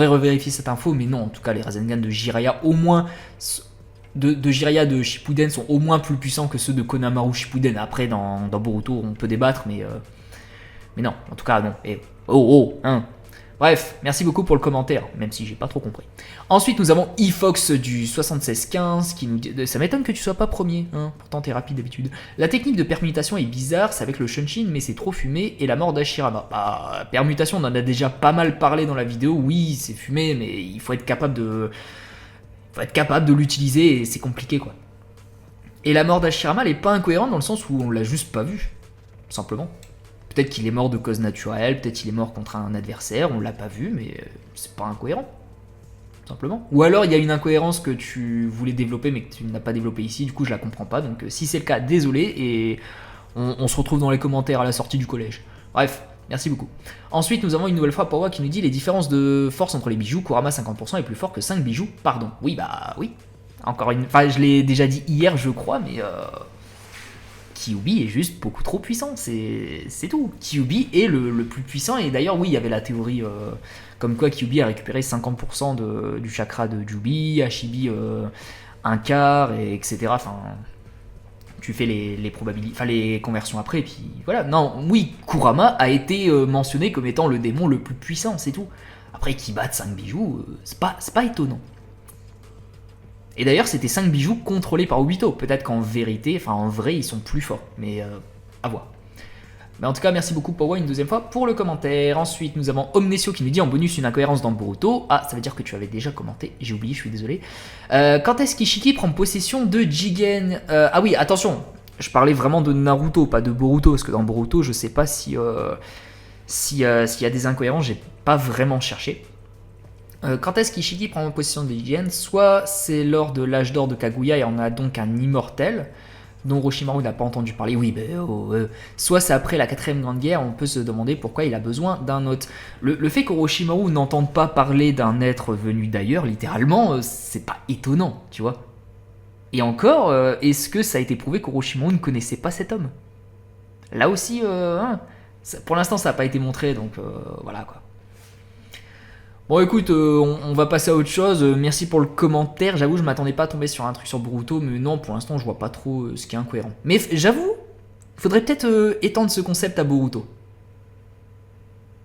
revérifier cette info, mais non, en tout cas, les Rasengan de Jiraiya, au moins... de Jiraiya de Shippuden sont au moins plus puissants que ceux de Konohamaru Shippuden. Après, dans Boruto, on peut débattre, mais non, en tout cas, non. Et, Bref, merci beaucoup pour le commentaire, même si j'ai pas trop compris. Ensuite, nous avons eFox du 7615 qui nous dit... Ça m'étonne que tu sois pas premier, hein, pourtant t'es rapide d'habitude. La technique de permutation est bizarre, c'est avec le Shunshin, mais c'est trop fumé, et la mort d'Hashirama. Bah, permutation, on en a déjà pas mal parlé dans la vidéo, oui, c'est fumé, mais il faut être capable de l'utiliser et c'est compliqué quoi. Et la mort d'Hashirama elle est pas incohérente dans le sens où on l'a juste pas vu, simplement. Peut-être qu'il est mort de cause naturelle, peut-être qu'il est mort contre un adversaire, on l'a pas vu, mais c'est pas incohérent, simplement. Ou alors il y a une incohérence que tu voulais développer mais que tu n'as pas développé ici, du coup je la comprends pas, donc si c'est le cas, désolé, et on se retrouve dans les commentaires à la sortie du collège. Bref. Merci beaucoup. Ensuite, nous avons une nouvelle fois Pawa qui nous dit les différences de force entre les bijoux. Kurama 50% est plus fort que 5 bijoux, pardon. Oui, bah oui. Encore une... Enfin, je l'ai déjà dit hier, je crois, mais... Kyuubi est juste beaucoup trop puissant, c'est tout. Kyuubi est le plus puissant, et d'ailleurs, oui, il y avait la théorie comme quoi Kyuubi a récupéré 50% du chakra de Jubi, Hashibi un quart, et etc. Enfin... Tu fais les probabilités, enfin les conversions après, et puis voilà. Non, oui, Kurama a été mentionné comme étant le démon le plus puissant, c'est tout. Après, qu'il batte 5 bijoux, c'est pas étonnant. Et d'ailleurs, c'était 5 bijoux contrôlés par Obito. Peut-être qu'en vérité, enfin en vrai, ils sont plus forts, mais à voir. Mais en tout cas, merci beaucoup Powa une deuxième fois pour le commentaire. Ensuite, nous avons Omnesio qui nous dit en bonus une incohérence dans Boruto. Ah, ça veut dire que tu avais déjà commenté, j'ai oublié, je suis désolé. Quand est-ce qu'Ishiki prend possession de Jigen? Ah oui, attention, je parlais vraiment de Naruto, pas de Boruto, parce que dans Boruto, je sais pas s'il y a des incohérences, j'ai pas vraiment cherché. Quand est-ce qu'Ishiki prend possession de Jigen? Soit c'est lors de l'âge d'or de Kaguya et on a donc un immortel dont Orochimaru n'a pas entendu parler, oui, soit c'est après la 4ème grande guerre, on peut se demander pourquoi il a besoin d'un autre. Le fait qu'Orochimaru n'entende pas parler d'un être venu d'ailleurs, littéralement, c'est pas étonnant, tu vois. Et encore, est-ce que ça a été prouvé qu'Orochimaru ne connaissait pas cet homme? Là aussi, pour l'instant ça n'a pas été montré, donc voilà quoi. Bon écoute, on va passer à autre chose, merci pour le commentaire, j'avoue je m'attendais pas à tomber sur un truc sur Boruto, mais non pour l'instant je vois pas trop ce qui est incohérent. Mais j'avoue, faudrait peut-être étendre ce concept à Boruto.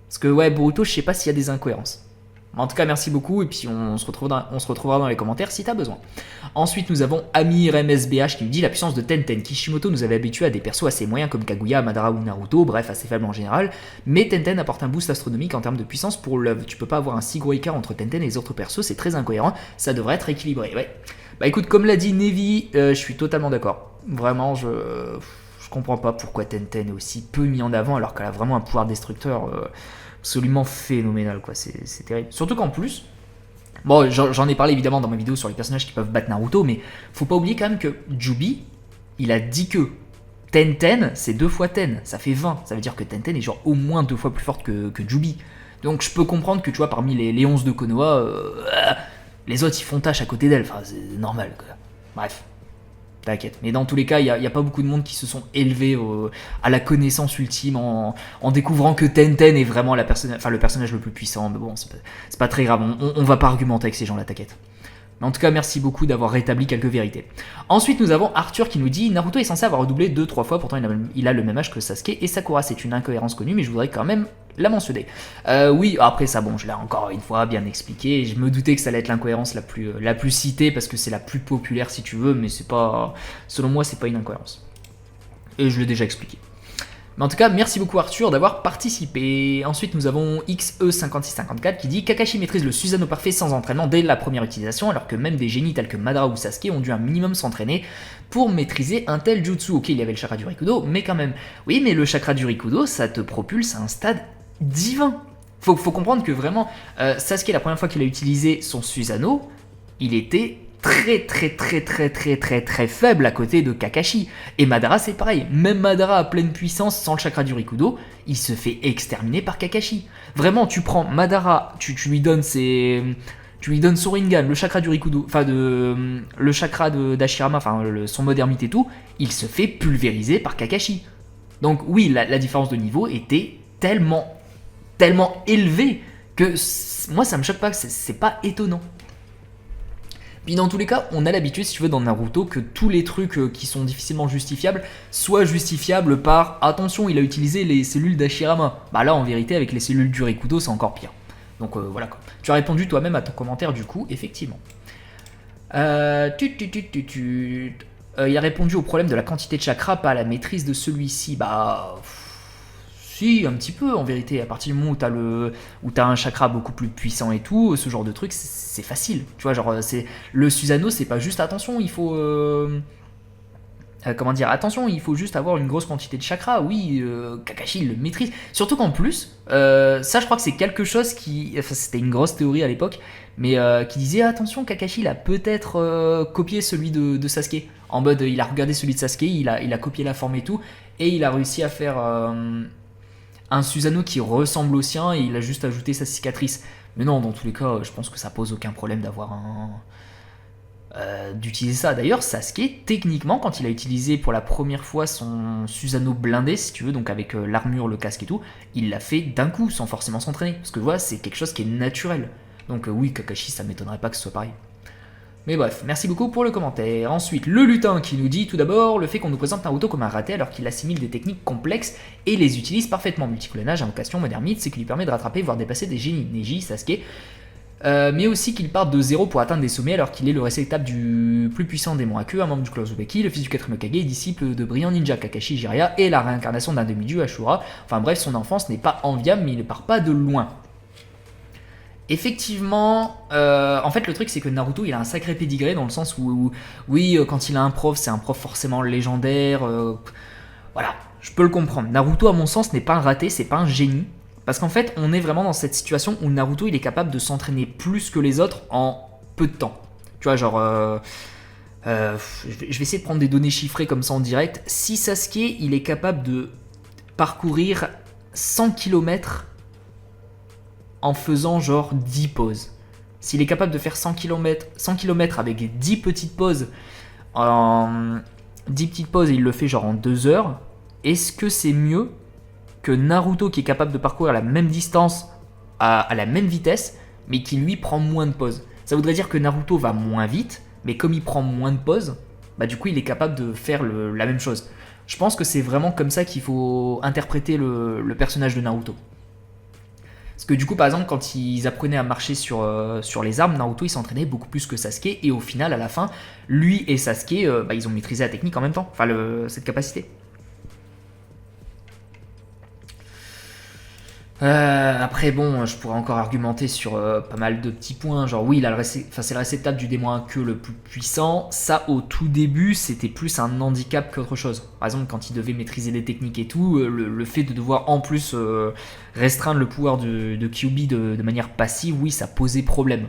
Parce que ouais, Boruto je sais pas s'il y a des incohérences. En tout cas merci beaucoup et puis on se retrouvera dans les commentaires si t'as besoin. Ensuite nous avons Amir MSBH qui nous dit la puissance de Tenten. Kishimoto nous avait habitués à des persos assez moyens comme Kaguya, Madara ou Naruto, bref assez faibles en général, mais Tenten apporte un boost astronomique en termes de puissance pour l'œuvre. Tu peux pas avoir un si gros écart entre Tenten et les autres persos, c'est très incohérent, ça devrait être équilibré. Ouais. Bah écoute, comme l'a dit Nevi, je suis totalement d'accord. Vraiment je comprends pas pourquoi Tenten est aussi peu mis en avant alors qu'elle a vraiment un pouvoir destructeur absolument phénoménal quoi, c'est terrible. Surtout qu'en plus, bon j'en ai parlé évidemment dans ma vidéo sur les personnages qui peuvent battre Naruto, mais faut pas oublier quand même que Jubi, il a dit que Tenten c'est 2 fois Ten, ça fait 20, ça veut dire que Tenten est genre au moins 2 fois plus forte que Jubi. Donc je peux comprendre que tu vois parmi les 11 de Konoha, les autres ils font tâche à côté d'elle, enfin c'est normal quoi. Bref. T'inquiète. Mais dans tous les cas, il n'y a pas beaucoup de monde qui se sont élevés à la connaissance ultime en découvrant que Tenten est vraiment le personnage le plus puissant. Mais bon, c'est pas très grave. On va pas argumenter avec ces gens-là, t'inquiète. Mais en tout cas, merci beaucoup d'avoir rétabli quelques vérités. Ensuite, nous avons Arthur qui nous dit Naruto est censé avoir redoublé 2-3 fois, pourtant il a le même âge que Sasuke et Sakura. C'est une incohérence connue, mais je voudrais quand même la mentionner. Oui, après ça, bon, je l'ai encore une fois bien expliqué. Je me doutais que ça allait être l'incohérence la plus citée parce que c'est la plus populaire si tu veux, mais c'est pas, selon moi, c'est pas une incohérence. Et je l'ai déjà expliqué. Mais en tout cas, merci beaucoup Arthur d'avoir participé. Ensuite, nous avons XE5654 qui dit Kakashi maîtrise le Susanoo parfait sans entraînement dès la première utilisation, alors que même des génies tels que Madara ou Sasuke ont dû un minimum s'entraîner pour maîtriser un tel jutsu. Ok, il y avait le chakra du Rikudo, mais quand même. Oui, mais le chakra du Rikudo, ça te propulse à un stade divin. Faut comprendre que vraiment, Sasuke, la première fois qu'il a utilisé son Susanoo, il était très faible à côté de Kakashi. Et Madara c'est pareil, même Madara à pleine puissance sans le chakra du Rikudo, il se fait exterminer par Kakashi. Vraiment, tu prends Madara, tu lui donnes son Rinnegan, le chakra du Rikudo, enfin le chakra d'Ashirama, enfin son mode ermite et tout, il se fait pulvériser par Kakashi. Donc oui, la différence de niveau était tellement élevée que moi ça me choque pas, c'est pas étonnant. Puis dans tous les cas, on a l'habitude, si tu veux, dans Naruto, que tous les trucs qui sont difficilement justifiables soient justifiables par « Attention, il a utilisé les cellules d'Ashirama ». Bah là, en vérité, avec les cellules du Rikudo, c'est encore pire. Donc voilà quoi. Tu as répondu toi-même à ton commentaire du coup, effectivement. Il a répondu au problème de la quantité de chakra, pas à la maîtrise de celui-ci. Bah... Si, un petit peu en vérité, à partir du moment où t'as un chakra beaucoup plus puissant et tout, ce genre de truc, c'est facile. Tu vois, genre, le Susanoo, c'est pas juste attention, il faut. Attention, il faut juste avoir une grosse quantité de chakra. Oui, Kakashi, il le maîtrise. Surtout qu'en plus, ça, je crois que c'est quelque chose qui. Enfin, c'était une grosse théorie à l'époque, mais qui disait attention, Kakashi, il a peut-être copié celui de Sasuke. En mode, il a regardé celui de Sasuke, il a copié la forme et tout, et il a réussi à faire. Un Susanoo qui ressemble au sien et il a juste ajouté sa cicatrice. Mais non, dans tous les cas, je pense que ça pose aucun problème d'avoir d'utiliser ça. D'ailleurs, Sasuke, techniquement, quand il a utilisé pour la première fois son Susanoo blindé, si tu veux, donc avec l'armure, le casque et tout, il l'a fait d'un coup, sans forcément s'entraîner. Parce que voilà, c'est quelque chose qui est naturel. Donc oui, Kakashi, ça m'étonnerait pas que ce soit pareil. Mais bref, merci beaucoup pour le commentaire. Ensuite, le lutin qui nous dit tout d'abord le fait qu'on nous présente Naruto comme un raté alors qu'il assimile des techniques complexes et les utilise parfaitement. Multicolonnage, invocation, mode ermite, c'est qui lui permet de rattraper voire dépasser des génies. Neji, Sasuke. mais aussi qu'il parte de zéro pour atteindre des sommets alors qu'il est le réceptacle du plus puissant démon à queue, un membre du clan Uzumaki, le fils du 4ème Hokage, disciple de brillant ninja Kakashi Jiraiya et la réincarnation d'un demi-dieu Ashura. Enfin bref, son enfance n'est pas enviable, mais il ne part pas de loin. Effectivement, en fait le truc c'est que Naruto il a un sacré pédigré dans le sens où oui, quand il a un prof, c'est un prof forcément légendaire, voilà, je peux le comprendre. Naruto à mon sens n'est pas un raté, c'est pas un génie, parce qu'en fait on est vraiment dans cette situation où Naruto il est capable de s'entraîner plus que les autres en peu de temps. Tu vois, genre, je vais essayer de prendre des données chiffrées comme ça en direct. Si Sasuke il est capable de parcourir 100 km en faisant genre 10 pauses. S'il est capable de faire 100 km avec 10 petites pauses, 10 petites pauses et il le fait genre en 2 heures, est-ce que c'est mieux que Naruto qui est capable de parcourir la même distance à la même vitesse, mais qui lui prend moins de pauses? Ça voudrait dire que Naruto va moins vite, mais comme il prend moins de pauses, bah du coup il est capable de faire la même chose. Je pense que c'est vraiment comme ça qu'il faut interpréter le personnage de Naruto. Parce que du coup, par exemple, quand ils apprenaient à marcher sur les arbres, Naruto il s'entraînait beaucoup plus que Sasuke, et au final, à la fin, lui et Sasuke, ils ont maîtrisé la technique en même temps, enfin cette capacité. Après bon, je pourrais encore argumenter sur pas mal de petits points, genre oui, c'est le réceptacle du démon à queue le plus puissant. Ça au tout début c'était plus un handicap qu'autre chose. Par exemple quand il devait maîtriser les techniques et tout, le fait de devoir en plus restreindre le pouvoir de Kyuubi de manière passive, oui ça posait problème.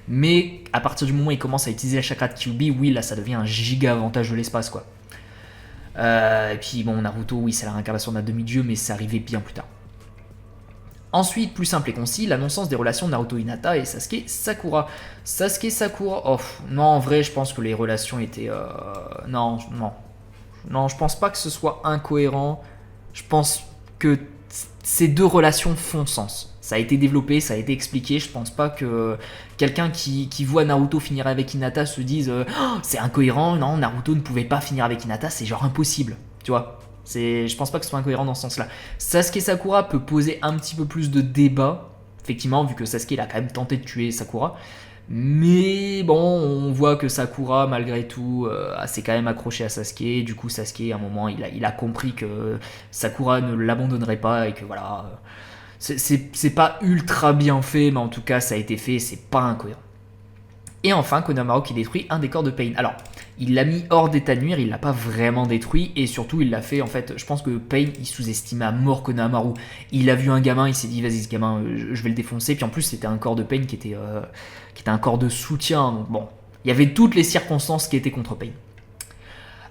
Mais à partir du moment où il commence à utiliser la chakra de Kyuubi, oui là ça devient un giga avantage de l'espace quoi. Et puis bon, Naruto oui c'est la réincarnation d'un demi-dieu, mais ça arrivait bien plus tard. Ensuite, plus simple et concis, l'annonçance des relations de Naruto Hinata et Sasuke Sakura. Sasuke Sakura, non, en vrai, je pense que les relations étaient. Non, je pense pas que ce soit incohérent. Je pense que ces deux relations font sens. Ça a été développé, ça a été expliqué. Je pense pas que quelqu'un qui voit Naruto finir avec Hinata se dise oh, c'est incohérent, non, Naruto ne pouvait pas finir avec Hinata, c'est genre impossible, tu vois. Je pense pas que ce soit incohérent dans ce sens-là. Sasuke Sakura peut poser un petit peu plus de débat, effectivement, vu que Sasuke il a quand même tenté de tuer Sakura. Mais bon, on voit que Sakura, malgré tout, s'est quand même accroché à Sasuke. Du coup, Sasuke, à un moment, il a compris que Sakura ne l'abandonnerait pas et que voilà. C'est pas ultra bien fait, mais en tout cas, ça a été fait, c'est pas incohérent. Et enfin, Konohamaru qui détruit un des corps de Pain. Alors, il l'a mis hors d'état de nuire, il l'a pas vraiment détruit, et surtout, il l'a fait, en fait, je pense que Pain, il sous-estimait à mort Konohamaru. Il a vu un gamin, il s'est dit, vas-y, ce gamin, je vais le défoncer, puis en plus, c'était un corps de Pain qui était un corps de soutien, donc bon, il y avait toutes les circonstances qui étaient contre Pain.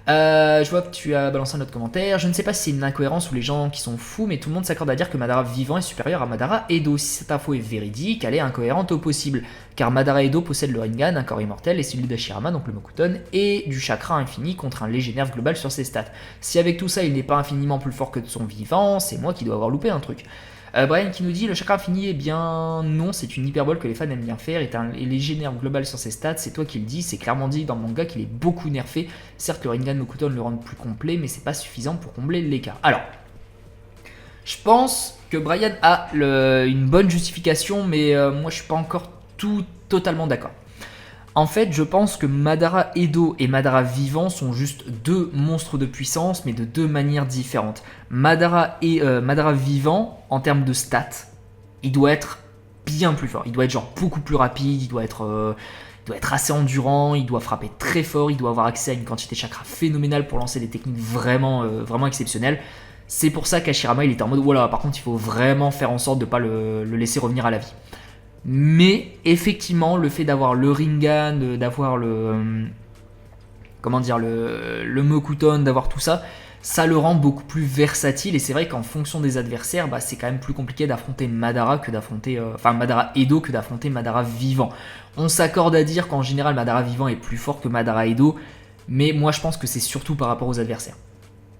Je vois que tu as balancé un autre commentaire. Je ne sais pas si c'est une incohérence ou les gens qui sont fous, mais tout le monde s'accorde à dire que Madara vivant est supérieur à Madara Edo. Si cette info est véridique, elle est incohérente au possible, car Madara Edo possède le Rinnegan, un corps immortel, et celui d'Hashirama, donc le Mokuton, et du chakra infini contre un léger nerf global sur ses stats. Si avec tout ça il n'est pas infiniment plus fort que de son vivant, c'est moi qui dois avoir loupé un truc. Brian qui nous dit le chakra infini, eh bien non, c'est une hyperbole que les fans aiment bien faire, est un léger nerf global sur ses stats, c'est toi qui le dis, c'est clairement dit dans le manga qu'il est beaucoup nerfé. Certes le Rinnegan Mokuton le rend plus complet, mais c'est pas suffisant pour combler l'écart. Alors, je pense que Brian a une bonne justification, mais moi je suis pas encore totalement d'accord. En fait, je pense que Madara Edo et Madara Vivant sont juste deux monstres de puissance, mais de deux manières différentes. Madara Vivant, en termes de stats, il doit être bien plus fort. Il doit être genre beaucoup plus rapide, il doit être assez endurant, il doit frapper très fort, il doit avoir accès à une quantité de chakra phénoménale pour lancer des techniques vraiment exceptionnelles. C'est pour ça qu'Hashirama, il était en mode, voilà, par contre, il faut vraiment faire en sorte de ne pas le laisser revenir à la vie. Mais effectivement, le fait d'avoir le Rinnegan, d'avoir le Mokuton, d'avoir tout ça, ça le rend beaucoup plus versatile. Et c'est vrai qu'en fonction des adversaires, c'est quand même plus compliqué d'affronter Madara Madara Edo que d'affronter Madara Vivant. On s'accorde à dire qu'en général Madara Vivant est plus fort que Madara Edo, mais moi je pense que c'est surtout par rapport aux adversaires.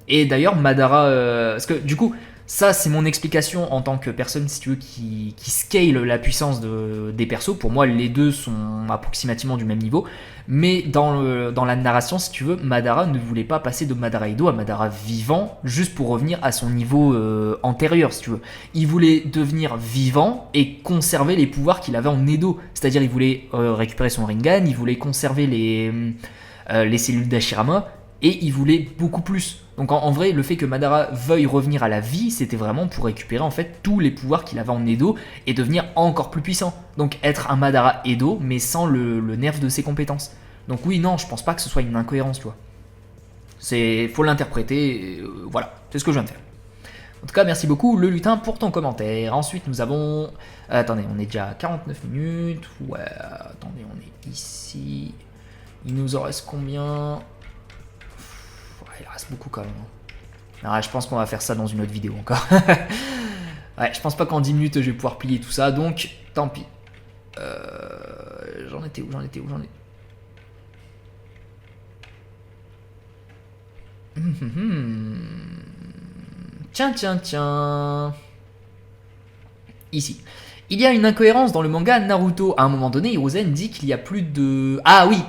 Et d'ailleurs Madara, parce que du coup, ça c'est mon explication en tant que personne, si tu veux, qui scale la puissance des persos. Pour moi les deux sont sont approximativement du même niveau. Mais dans la narration, si tu veux, Madara ne voulait pas passer de Madara Edo à Madara vivant juste pour revenir à son niveau antérieur, si tu veux. Il voulait devenir vivant et conserver les pouvoirs qu'il avait en Edo. C'est-à-dire, il voulait récupérer son Rinnegan, il voulait conserver les cellules d'Hashirama, et il voulait beaucoup plus. Donc en vrai, le fait que Madara veuille revenir à la vie, c'était vraiment pour récupérer en fait tous les pouvoirs qu'il avait en Edo et devenir encore plus puissant. Donc être un Madara Edo, mais sans le nerf de ses compétences. Donc oui, non, je pense pas que ce soit une incohérence, tu vois. Faut l'interpréter, voilà, c'est ce que je viens de faire. En tout cas, merci beaucoup le lutin pour ton commentaire. Ensuite, nous avons... attendez, on est déjà à 49 minutes. Ouais, attendez, on est ici. Il nous en reste combien? Il reste beaucoup quand même. Alors, je pense qu'on va faire ça dans une autre vidéo encore. Ouais, je pense pas qu'en 10 minutes je vais pouvoir plier tout ça, donc tant pis. J'en étais où? Tiens. Ici. Il y a une incohérence dans le manga Naruto. À un moment donné, Hiruzen dit qu'il y a plus de... Ah oui.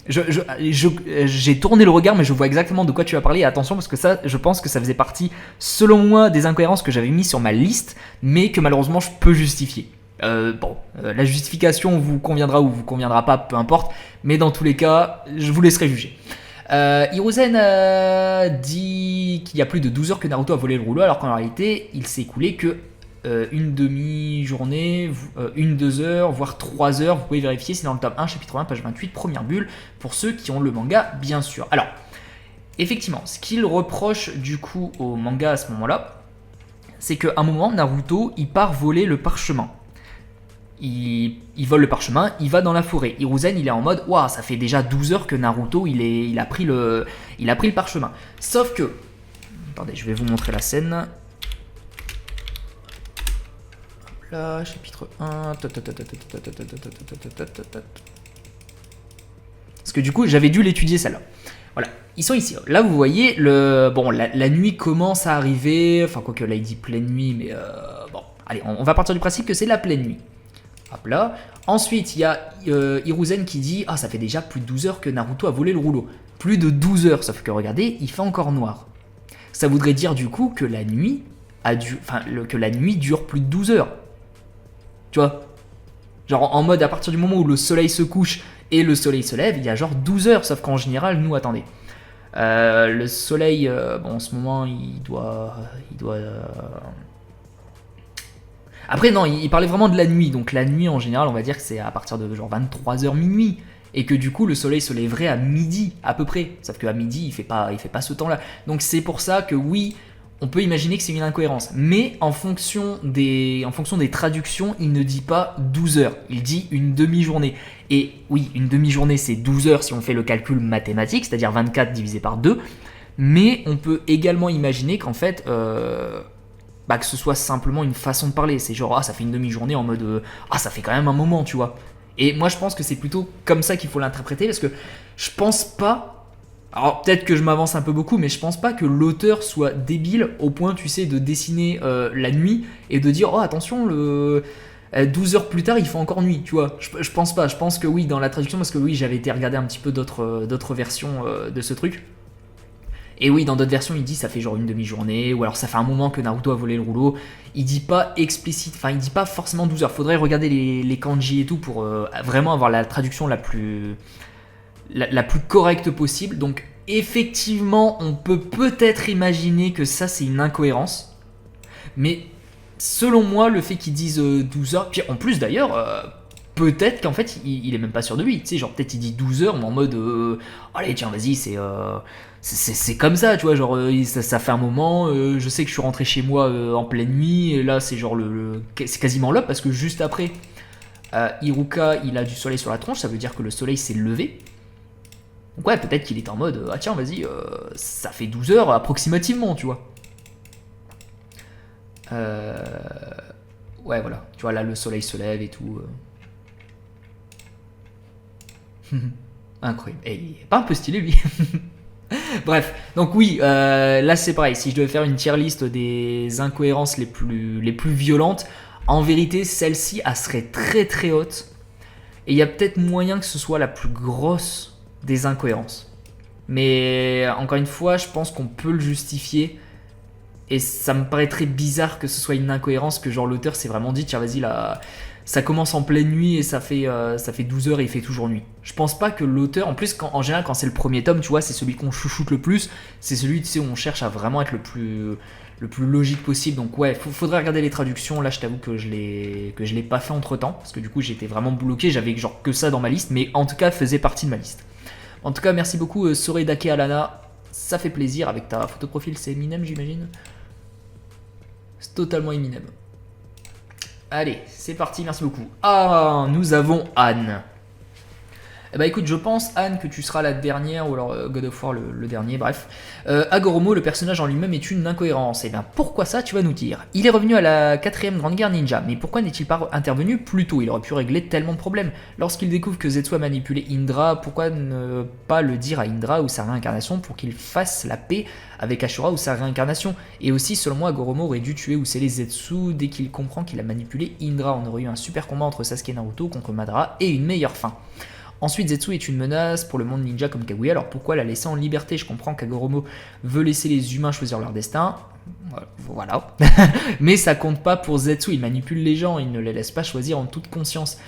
J'ai tourné le regard, mais je vois exactement de quoi tu vas parler. Attention, parce que ça, je pense que ça faisait partie, selon moi, des incohérences que j'avais mis sur ma liste, mais que malheureusement je peux justifier. La justification vous conviendra ou vous conviendra pas, peu importe, mais dans tous les cas, je vous laisserai juger. Hiruzen dit qu'il y a plus de 12 heures que Naruto a volé le rouleau, alors qu'en réalité, il s'est écoulé que une demi-journée, 2 heures, voire 3 heures. Vous pouvez vérifier, c'est dans le tome 1, chapitre 1, page 28, première bulle, pour ceux qui ont le manga, bien sûr. Alors, effectivement, ce qu'il reproche du coup au manga à ce moment-là, c'est qu'à un moment, Naruto, il part voler le parchemin. Il vole le parchemin, il va dans la forêt. Hiruzen, il est en mode, waouh, ça fait déjà 12 heures que Naruto, il a pris le parchemin. Sauf que, attendez, je vais vous montrer la scène. Là, chapitre 1. Parce que du coup, j'avais dû l'étudier celle-là. Voilà, ils sont ici. Là, vous voyez, la nuit commence à arriver. Enfin, quoique là, il dit pleine nuit, mais bon. Allez, on va partir du principe que c'est la pleine nuit. Hop là. Ensuite, il y a Hiruzen qui dit, ah, ça fait déjà plus de 12 heures que Naruto a volé le rouleau. Plus de 12 heures, sauf que regardez, il fait encore noir. Ça voudrait dire du coup que la nuit dure plus de 12 heures. Tu vois, genre en mode à partir du moment où le soleil se couche et le soleil se lève, il y a genre 12 heures, sauf qu'en général, nous, attendez. Le soleil, en ce moment, il doit... Après, non, il parlait vraiment de la nuit, donc la nuit, en général, on va dire que c'est à partir de genre 23h minuit, et que du coup, le soleil se lèverait à midi, à peu près, sauf qu'à midi, il fait pas ce temps-là. Donc c'est pour ça que oui... On peut imaginer que c'est une incohérence, mais en fonction des traductions, il ne dit pas 12 heures, il dit une demi-journée. Et oui, une demi-journée, c'est 12 heures si on fait le calcul mathématique, c'est-à-dire 24 divisé par 2, mais on peut également imaginer qu'en fait, que ce soit simplement une façon de parler. C'est genre, ça fait une demi-journée en mode, ça fait quand même un moment, tu vois. Et moi, je pense que c'est plutôt comme ça qu'il faut l'interpréter, parce que je pense pas... Alors peut-être que je m'avance un peu beaucoup, mais je pense pas que l'auteur soit débile au point, tu sais, de dessiner la nuit et de dire, oh attention, 12 heures plus tard il fait encore nuit, tu vois. Je pense pas, je pense que oui, dans la traduction, parce que oui, j'avais été regarder un petit peu d'autres versions de ce truc. Et oui, dans d'autres versions, il dit ça fait genre une demi-journée, ou alors ça fait un moment que Naruto a volé le rouleau. Il dit pas explicite, enfin il dit pas forcément 12 heures. Faudrait regarder les kanji et tout pour vraiment avoir la traduction la plus correcte possible. Donc effectivement, on peut peut-être imaginer que ça c'est une incohérence, mais selon moi, le fait qu'ils disent 12 heures, puis en plus d'ailleurs, peut-être qu'en fait il est même pas sûr de lui, tu sais, genre peut-être il dit 12 heures mais en mode allez tiens vas-y, c'est comme ça, tu vois, genre ça fait un moment, je sais que je suis rentré chez moi en pleine nuit, et là c'est genre c'est quasiment là, parce que juste après Iruka il a du soleil sur la tronche, ça veut dire que le soleil s'est levé. Donc ouais, peut-être qu'il est en mode, tiens, vas-y, ça fait 12 heures approximativement, tu vois. Ouais, voilà. Tu vois, là, le soleil se lève et tout. Incroyable. Et il est pas un peu stylé, lui. Bref, donc oui, là, c'est pareil. Si je devais faire une tier list des incohérences les plus violentes, en vérité, celle-ci, elle serait très très haute. Et il y a peut-être moyen que ce soit la plus grosse des incohérences. Mais encore une fois, je pense qu'on peut le justifier. Et ça me paraîtrait bizarre que ce soit une incohérence, que genre l'auteur s'est vraiment dit, tiens vas-y là, ça commence en pleine nuit et ça fait 12 heures et il fait toujours nuit. Je pense pas que l'auteur, en plus en général quand c'est le premier tome, tu vois, c'est celui qu'on chouchoute le plus, c'est celui tu sais, où on cherche à vraiment être le plus logique possible. Donc ouais, faudrait regarder les traductions. Là je t'avoue que je l'ai pas fait entre temps, parce que du coup j'étais vraiment bloqué, j'avais genre que ça dans ma liste, mais en tout cas faisait partie de ma liste. En tout cas merci beaucoup Soredake Alana, ça fait plaisir. Avec ta photo de profil, c'est Eminem j'imagine. C'est totalement Eminem. Allez, c'est parti, merci beaucoup. Ah, nous avons Anne. Eh bah écoute, je pense Anne que tu seras la dernière, ou alors God of War le dernier, bref. Agoromo, le personnage en lui-même est une incohérence. Et bien pourquoi ça, tu vas nous dire. Il est revenu à la 4ème Grande Guerre Ninja, mais pourquoi n'est-il pas intervenu plus tôt? Il aurait pu régler tellement de problèmes. Lorsqu'il découvre que Zetsu a manipulé Indra, pourquoi ne pas le dire à Indra ou sa réincarnation pour qu'il fasse la paix avec Ashura ou sa réincarnation? Et aussi, selon moi, Agoromo aurait dû tuer ou sceller Zetsu dès qu'il comprend qu'il a manipulé Indra. On aurait eu un super combat entre Sasuke et Naruto contre Madara et une meilleure fin. Ensuite, Zetsu est une menace pour le monde ninja comme Kaguya, alors pourquoi la laisser en liberté? Je comprends qu'Agoromo veut laisser les humains choisir leur destin, voilà. Mais ça compte pas pour Zetsu, il manipule les gens, il ne les laisse pas choisir en toute conscience.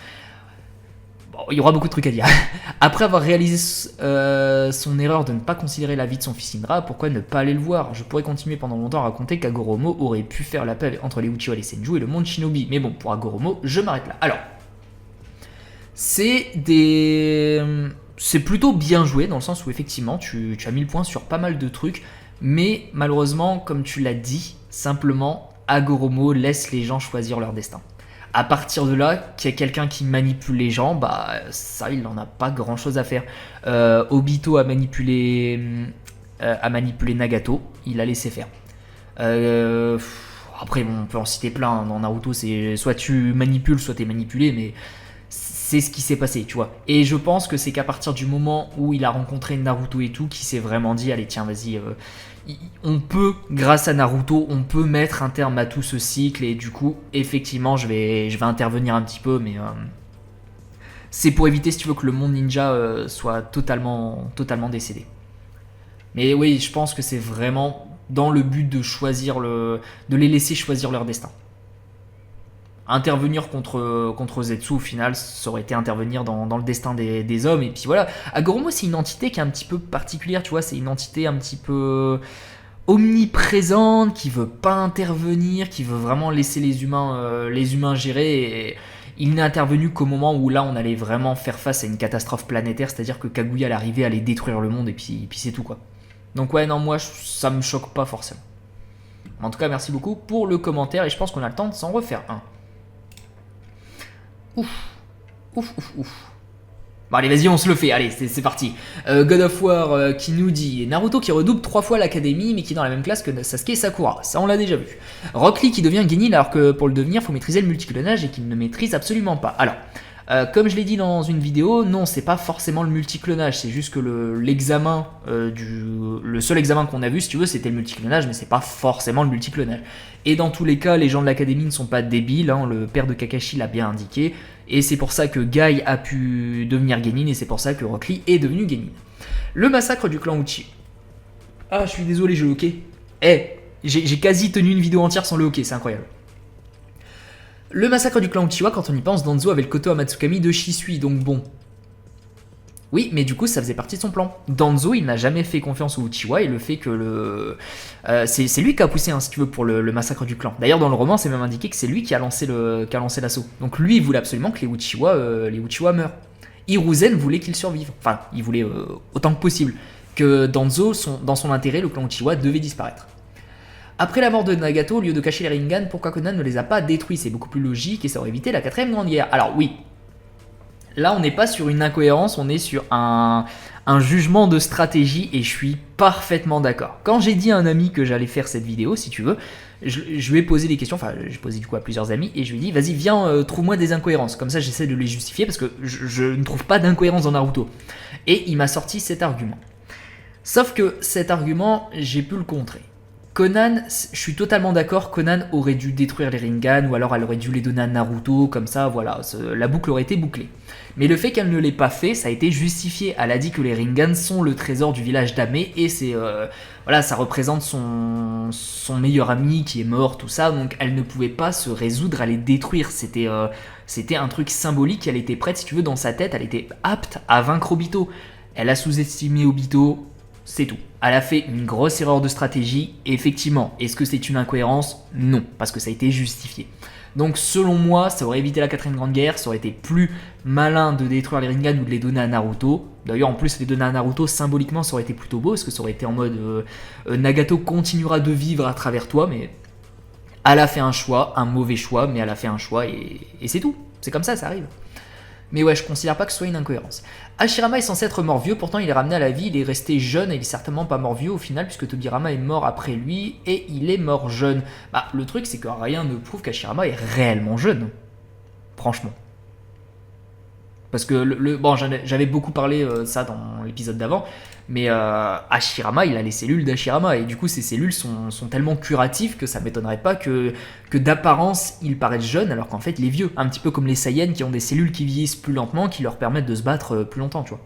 Bon, il y aura beaucoup de trucs à dire. Après avoir réalisé son erreur de ne pas considérer la vie de son fils Indra, pourquoi ne pas aller le voir? Je pourrais continuer pendant longtemps à raconter qu'Agoromo aurait pu faire la paix entre les Uchiwa, les Senju et le monde Shinobi, mais bon, pour Agoromo, je m'arrête là. Alors, c'est plutôt bien joué dans le sens où effectivement tu as mis le point sur pas mal de trucs, mais malheureusement, comme tu l'as dit, simplement Agoromo laisse les gens choisir leur destin. À partir de là, qu'il y ait quelqu'un qui manipule les gens, bah ça il n'en a pas grand chose à faire. Obito a manipulé Nagato, il a laissé faire. Après bon, on peut en citer plein, dans Naruto c'est soit tu manipules, soit t'es manipulé, mais c'est ce qui s'est passé, tu vois. Et je pense que c'est qu'à partir du moment où il a rencontré Naruto et tout, qu'il s'est vraiment dit, allez tiens vas-y, on peut, grâce à Naruto, on peut mettre un terme à tout ce cycle. Et du coup, effectivement, je vais intervenir un petit peu, mais c'est pour éviter, si tu veux, que le monde ninja soit totalement décédé. Mais oui, je pense que c'est vraiment dans le but de les laisser choisir leur destin. Intervenir contre Zetsu, au final, ça aurait été intervenir dans le destin des hommes. Et puis voilà, Agoromo, c'est une entité qui est un petit peu particulière, tu vois, c'est une entité un petit peu omniprésente, qui veut pas intervenir, qui veut vraiment laisser les humains gérer. Et il n'est intervenu qu'au moment où là, on allait vraiment faire face à une catastrophe planétaire, c'est-à-dire que Kaguya allait arriver à aller détruire le monde, et puis c'est tout, quoi. Donc ouais, non, moi, ça me choque pas forcément. En tout cas, merci beaucoup pour le commentaire, et je pense qu'on a le temps de s'en refaire un. Ouf. Bon allez, vas-y, on se le fait, allez, c'est parti. God of War qui nous dit Naruto qui redouble 3 fois l'académie, mais qui est dans la même classe que Sasuke et Sakura. Ça, on l'a déjà vu. Rock Lee qui devient Genin, alors que pour le devenir, faut maîtriser le multiclonage et qu'il ne maîtrise absolument pas. Alors, comme je l'ai dit dans une vidéo, non, c'est pas forcément le multiclonage, c'est juste que le seul examen qu'on a vu, si tu veux, c'était le multiclonage, mais c'est pas forcément le multiclonage. Et dans tous les cas, les gens de l'académie ne sont pas débiles, hein, le père de Kakashi l'a bien indiqué, et c'est pour ça que Guy a pu devenir Genin, et c'est pour ça que Rock Lee est devenu Genin. Le massacre du clan Uchi. Ah, je suis désolé, j'ai le hockey. J'ai quasi tenu une vidéo entière sans le hockey, c'est incroyable. Le massacre du clan Uchiwa, quand on y pense, Danzo avait le Koto Amatsukami de Shisui, donc bon. Oui, mais du coup, ça faisait partie de son plan. Danzo, il n'a jamais fait confiance aux Uchiwa, et le fait que c'est lui qui a poussé, hein, si tu veux, pour le massacre du clan. D'ailleurs, dans le roman, c'est même indiqué que c'est lui qui a lancé l'assaut. Donc lui, il voulait absolument que les Uchiwa meurent. Hiruzen voulait qu'ils survivent. Enfin, il voulait autant que possible. Que Danzo, dans son intérêt, le clan Uchiwa devait disparaître. Après la mort de Nagato, au lieu de cacher les Rinnegan, pourquoi Conan ne les a pas détruits? C'est beaucoup plus logique et ça aurait évité la 4ème Grande Guerre. Alors oui, là on n'est pas sur une incohérence, on est sur un jugement de stratégie et je suis parfaitement d'accord. Quand j'ai dit à un ami que j'allais faire cette vidéo, si tu veux, je lui ai posé des questions, enfin j'ai posé du coup à plusieurs amis et je lui ai dit vas-y viens trouve-moi des incohérences, comme ça j'essaie de les justifier parce que je ne trouve pas d'incohérence dans Naruto. Et il m'a sorti cet argument. Sauf que cet argument, j'ai pu le contrer. Conan, je suis totalement d'accord, Conan aurait dû détruire les Rinnegan ou alors elle aurait dû les donner à Naruto, comme ça, voilà, la boucle aurait été bouclée. Mais le fait qu'elle ne l'ait pas fait, ça a été justifié. Elle a dit que les Rinnegan sont le trésor du village d'Ame et c'est voilà, ça représente son meilleur ami qui est mort, tout ça, donc elle ne pouvait pas se résoudre à les détruire. C'était un truc symbolique, elle était prête, si tu veux, dans sa tête, elle était apte à vaincre Obito. Elle a sous-estimé Obito, c'est tout. Elle a fait une grosse erreur de stratégie, et effectivement. Est-ce que c'est une incohérence? Non, parce que ça a été justifié. Donc selon moi, ça aurait évité la 4ème Grande Guerre, ça aurait été plus malin de détruire les Rinnegan ou de les donner à Naruto. D'ailleurs, en plus, les donner à Naruto, symboliquement, ça aurait été plutôt beau, parce que ça aurait été en mode Nagato continuera de vivre à travers toi, mais elle a fait un choix, un mauvais choix, mais elle a fait un choix, et c'est tout. C'est comme ça arrive. Mais ouais, je considère pas que ce soit une incohérence. Hashirama est censé être mort vieux, pourtant il est ramené à la vie, il est resté jeune et il est certainement pas mort vieux au final, puisque Tobirama est mort après lui et il est mort jeune. Bah, le truc c'est que rien ne prouve qu'Hashirama est réellement jeune. Franchement. Parce que, bon, j'avais beaucoup parlé ça dans l'épisode d'avant, mais Hashirama, il a les cellules d'Hashirama, et du coup, ces cellules sont tellement curatives que ça m'étonnerait pas que d'apparence, il paraisse jeune, alors qu'en fait, il est vieux. Un petit peu comme les Saiyans qui ont des cellules qui vieillissent plus lentement, qui leur permettent de se battre plus longtemps, tu vois.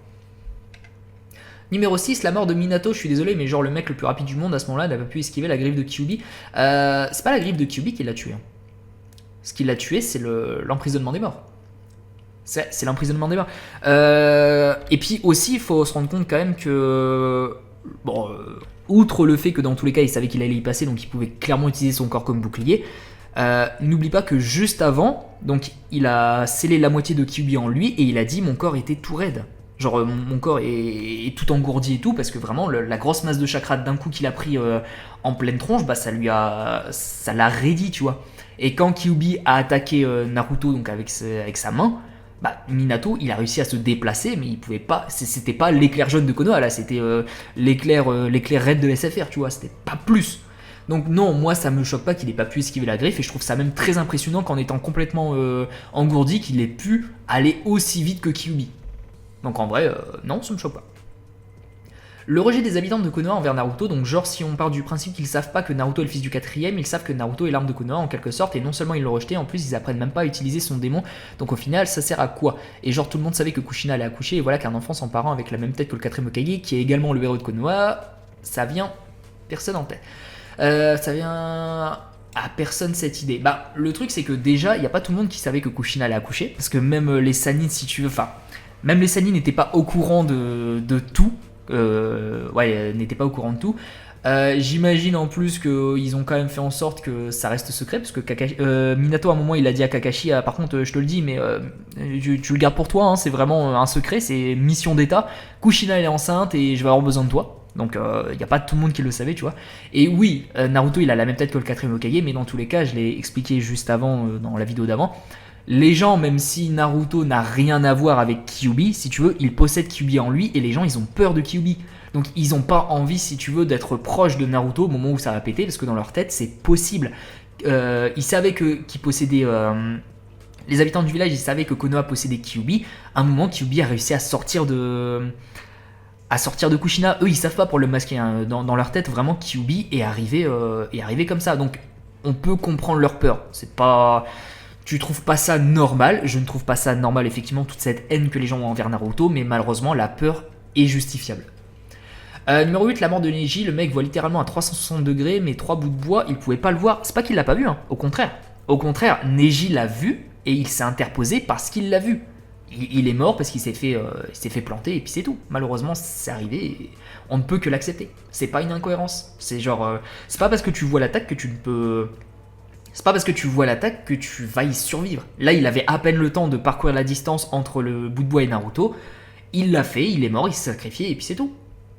Numéro 6, la mort de Minato, je suis désolé, mais genre le mec le plus rapide du monde à ce moment-là n'a pas pu esquiver la griffe de Kyuubi. C'est pas la griffe de Kyuubi qui l'a tué. Hein. Ce qui l'a tué, c'est l'emprisonnement des morts. C'est l'emprisonnement des morts. Et puis aussi, il faut se rendre compte quand même que... Bon, outre le fait que dans tous les cas, il savait qu'il allait y passer, donc il pouvait clairement utiliser son corps comme bouclier, n'oublie pas que juste avant, donc il a scellé la moitié de Kyuubi en lui, et il a dit « mon corps était tout raide ». Genre mon corps est tout engourdi et tout, parce que vraiment, la grosse masse de chakra d'un coup qu'il a pris en pleine tronche, bah ça l'a raidi, tu vois. Et quand Kyuubi a attaqué Naruto donc avec sa main, bah, Minato, il a réussi à se déplacer, mais il pouvait pas. C'était pas l'éclair jaune de Konoha, là, c'était l'éclair raide de SFR, tu vois, c'était pas plus. Donc, non, moi, ça me choque pas qu'il ait pas pu esquiver la griffe, et je trouve ça même très impressionnant qu'en étant complètement engourdi, qu'il ait pu aller aussi vite que Kyuubi. Donc, en vrai, non, ça me choque pas. Le rejet des habitants de Konoha envers Naruto, donc genre si on part du principe qu'ils savent pas que Naruto est le fils du 4ème, ils savent que Naruto est l'arme de Konoha en quelque sorte, et non seulement ils l'ont rejeté, en plus ils apprennent même pas à utiliser son démon, donc au final ça sert à quoi? Et genre tout le monde savait que Kushina allait accoucher, et voilà qu'un enfant sans parent avec la même tête que le 4ème Hokage, qui est également le héros de Konoha, ça vient personne en tête. Ça vient à personne cette idée. Bah le truc c'est que déjà, il n'y a pas tout le monde qui savait que Kushina allait accoucher, parce que même les Sannin si tu veux, enfin, même les Sannin n'étaient pas au courant de tout. N'était pas au courant de tout. J'imagine en plus qu'ils ont quand même fait en sorte que ça reste secret, parce que Minato à un moment il a dit à Kakashi, par contre je te le dis, mais tu le gardes pour toi, hein, c'est vraiment un secret, c'est mission d'état. Kushina elle est enceinte et je vais avoir besoin de toi. Donc il n'y a pas tout le monde qui le savait, tu vois. Et oui, Naruto il a la même tête que le 4ème Hokage, mais dans tous les cas, je l'ai expliqué juste avant dans la vidéo d'avant. Les gens, même si Naruto n'a rien à voir avec Kyuubi, si tu veux, il possède Kyuubi en lui et les gens, ils ont peur de Kyuubi. Donc ils n'ont pas envie, si tu veux, d'être proche de Naruto au moment où ça va péter, parce que dans leur tête, c'est possible. Ils savaient qu'ils possédaient... les habitants du village, ils savaient que Konoha possédait Kyuubi. À un moment, Kyuubi a réussi à sortir de Kushina. Eux, ils savent pas pour le masquer. Hein. Dans leur tête, vraiment, Kyuubi est arrivé comme ça. Donc on peut comprendre leur peur. C'est pas... Tu trouves pas ça normal? Je ne trouve pas ça normal, effectivement, toute cette haine que les gens ont envers Naruto, mais malheureusement, la peur est justifiable. Numéro 8, la mort de Neji. Le mec voit littéralement à 360 degrés, mais 3 bouts de bois, il pouvait pas le voir. C'est pas qu'il l'a pas vu, hein. Au contraire. Au contraire, Neji l'a vu, et il s'est interposé parce qu'il l'a vu. Il est mort parce qu'il s'est fait planter, et puis c'est tout. Malheureusement, c'est arrivé, et on ne peut que l'accepter. C'est pas une incohérence. C'est genre... c'est pas parce que tu vois l'attaque que tu ne peux... C'est pas parce que tu vois l'attaque que tu vas y survivre. Là, il avait à peine le temps de parcourir la distance entre le bout de bois et Naruto. Il l'a fait, il est mort, il s'est sacrifié, et puis c'est tout.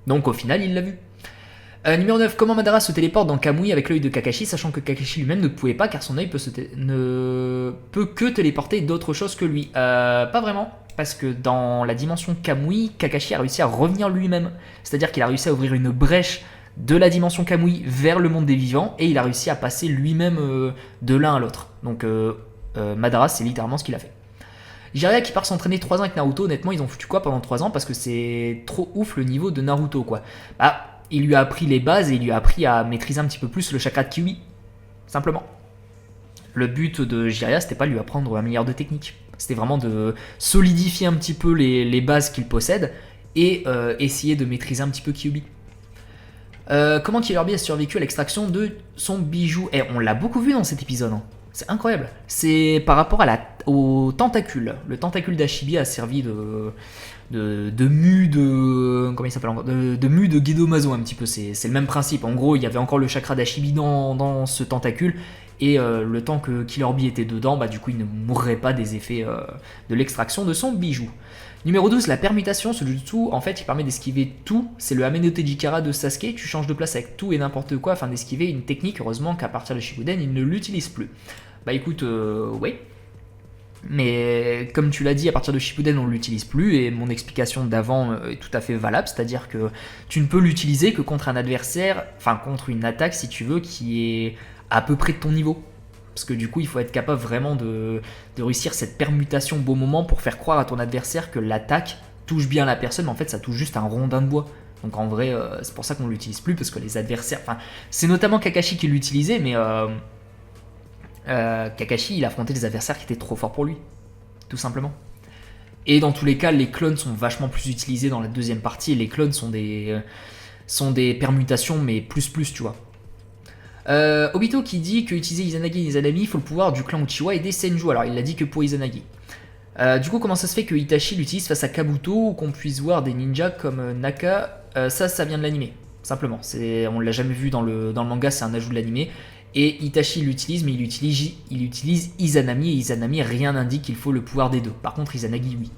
Donc au final, il l'a vu. Numéro 9, comment Madara se téléporte dans Kamui avec l'œil de Kakashi, sachant que Kakashi lui-même ne pouvait pas, car son œil ne peut que téléporter d'autres choses que lui. Pas vraiment, parce que dans la dimension Kamui, Kakashi a réussi à revenir lui-même. C'est-à-dire qu'il a réussi à ouvrir une brèche de la dimension Kamui vers le monde des vivants, et il a réussi à passer lui-même de l'un à l'autre. Donc Madara, c'est littéralement ce qu'il a fait. Jiraiya qui part s'entraîner 3 ans avec Naruto, honnêtement ils ont foutu quoi pendant 3 ans, parce que c'est trop ouf le niveau de Naruto quoi. Bah il lui a appris les bases et il lui a appris à maîtriser un petit peu plus le chakra de Kyuubi. Simplement. Le but de Jiraiya, c'était pas de lui apprendre 1 milliard de techniques. C'était vraiment de solidifier un petit peu les bases qu'il possède et essayer de maîtriser un petit peu Kyuubi. Comment Killer Bee a survécu à l'extraction de son bijou. On l'a beaucoup vu dans cet épisode. Hein. C'est incroyable. C'est par rapport au tentacule. Le tentacule d'Ashibi a servi de mue de... Comment il s'appelle encore de mue de Gedomazo un petit peu. C'est le même principe. En gros, il y avait encore le chakra d'Ashibi dans ce tentacule. Et le temps que Killer Bee était dedans, du coup, il ne mourrait pas des effets de l'extraction de son bijou. Numéro 12, la permutation. Ce jutsu, en fait, il permet d'esquiver tout. C'est le Ameno Tejikara de Sasuke. Tu changes de place avec tout et n'importe quoi afin d'esquiver une technique. Heureusement qu'à partir de Shippuden, il ne l'utilise plus. Écoute, ouais. Mais comme tu l'as dit, à partir de Shippuden, on ne l'utilise plus. Et mon explication d'avant est tout à fait valable. C'est-à-dire que tu ne peux l'utiliser que contre un adversaire, enfin contre une attaque, si tu veux, qui est à peu près de ton niveau. Parce que du coup, il faut être capable vraiment de réussir cette permutation au bon moment pour faire croire à ton adversaire que l'attaque touche bien la personne, mais en fait, ça touche juste un rondin de bois. Donc en vrai, c'est pour ça qu'on ne l'utilise plus, parce que les adversaires... Enfin, c'est notamment Kakashi qui l'utilisait, mais Kakashi, il affrontait des adversaires qui étaient trop forts pour lui. Tout simplement. Et dans tous les cas, les clones sont vachement plus utilisés dans la deuxième partie, et les clones sont des permutations, mais plus, tu vois. Obito qui dit que utiliser Izanagi et Izanami, il faut le pouvoir du clan Uchiwa et des Senju. Alors il l'a dit que pour Izanagi. Du coup, comment ça se fait que Itachi l'utilise face à Kabuto ou qu'on puisse voir des ninjas comme Naka? Ça vient de l'animé, simplement. On l'a jamais vu dans le manga, c'est un ajout de l'animé. Et Itachi l'utilise, mais il utilise Izanami, et Izanami, rien n'indique qu'il faut le pouvoir des deux. Par contre, Izanagi, oui.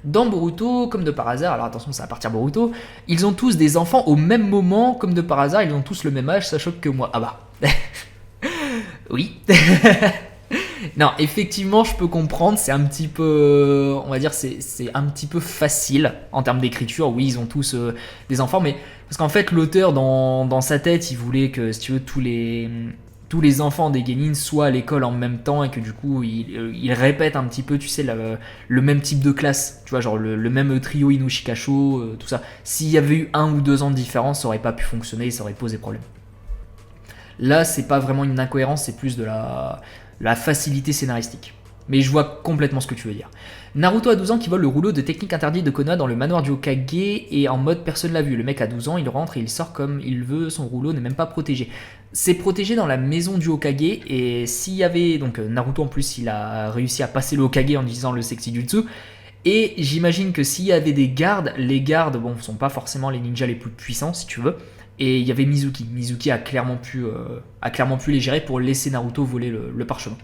Dans Boruto, comme de par hasard, alors attention, ça va partir Boruto, ils ont tous des enfants au même moment, comme de par hasard, ils ont tous le même âge, ça choque que moi. Ah bah. Oui. Non, effectivement, je peux comprendre, c'est un petit peu, on va dire, c'est un petit peu facile en termes d'écriture. Oui, ils ont tous des enfants, mais parce qu'en fait, l'auteur, dans sa tête, il voulait que, si tu veux, tous les enfants des Genin soient à l'école en même temps et que du coup il répète un petit peu, tu sais, le même type de classe, tu vois, genre le même trio Inushikasho, tout ça. S'il y avait eu 1 ou 2 ans de différence, ça aurait pas pu fonctionner, ça aurait posé problème. Là, c'est pas vraiment une incohérence, c'est plus de la facilité scénaristique. Mais je vois complètement ce que tu veux dire. Naruto a 12 ans qui vole le rouleau de technique interdite de Konoha dans le manoir du Hokage et en mode personne l'a vu. Le mec a 12 ans, il rentre et il sort comme il veut, son rouleau n'est même pas protégé. C'est protégé dans la maison du Hokage et s'il y avait... Donc Naruto en plus il a réussi à passer le Hokage en utilisant le Sexy Jutsu. Et j'imagine que s'il y avait des gardes, les gardes bon sont pas forcément les ninjas les plus puissants si tu veux. Et il y avait Mizuki. Mizuki a clairement pu les gérer pour laisser Naruto voler le parchemin.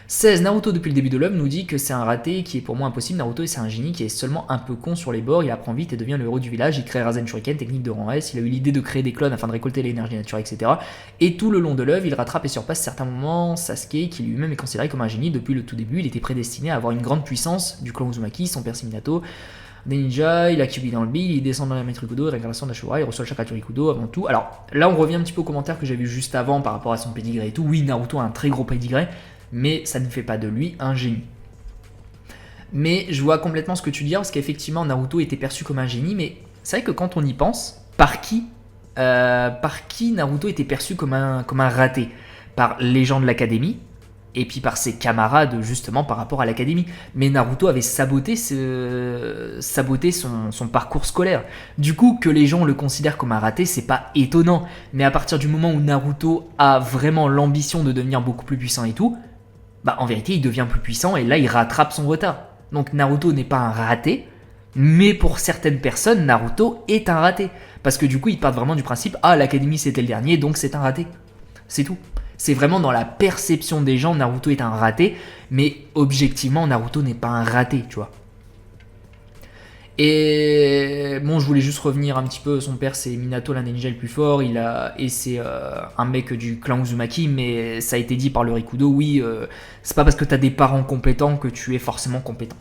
16. Naruto depuis le début de l'œuvre nous dit que c'est un raté qui est pour moi impossible. Naruto c'est un génie qui est seulement un peu con sur les bords, il apprend vite et devient le héros du village, il crée Rasen Shuriken, technique de rang S, il a eu l'idée de créer des clones afin de récolter l'énergie naturelle, etc. Et tout le long de l'œuvre, il rattrape et surpasse certains moments Sasuke qui lui-même est considéré comme un génie depuis le tout début, il était prédestiné à avoir une grande puissance du clan Uzumaki, son père c'est Minato, des ninjas, il a Kyuubi dans le bill, il descend dans la Metrikudo, réincarnation d'Ashura, il reçoit le chakra Turikudo avant tout. Alors là on revient un petit peu aux commentaires que j'ai vu juste avant par rapport à son pédigré et tout. Oui, Naruto a un très gros pédigré, mais ça ne fait pas de lui un génie. Mais je vois complètement ce que tu dis, parce qu'effectivement Naruto était perçu comme un génie, mais c'est vrai que quand on y pense, par qui Naruto était perçu comme un raté? Par les gens de l'académie, et puis par ses camarades justement par rapport à l'académie. Mais Naruto avait saboté son parcours scolaire. Du coup, que les gens le considèrent comme un raté, c'est pas étonnant. Mais à partir du moment où Naruto a vraiment l'ambition de devenir beaucoup plus puissant et tout, en vérité, il devient plus puissant et là, il rattrape son retard. Donc Naruto n'est pas un raté, mais pour certaines personnes, Naruto est un raté. Parce que du coup, ils partent vraiment du principe « Ah, l'académie, c'était le dernier, donc c'est un raté. » C'est tout. C'est vraiment dans la perception des gens, Naruto est un raté, mais objectivement, Naruto n'est pas un raté, tu vois. Et bon, je voulais juste revenir un petit peu, son père c'est Minato, l'un des ninjas le plus fort, et c'est un mec du clan Uzumaki, mais ça a été dit par le Rikudo, oui, c'est pas parce que t'as des parents compétents que tu es forcément compétent.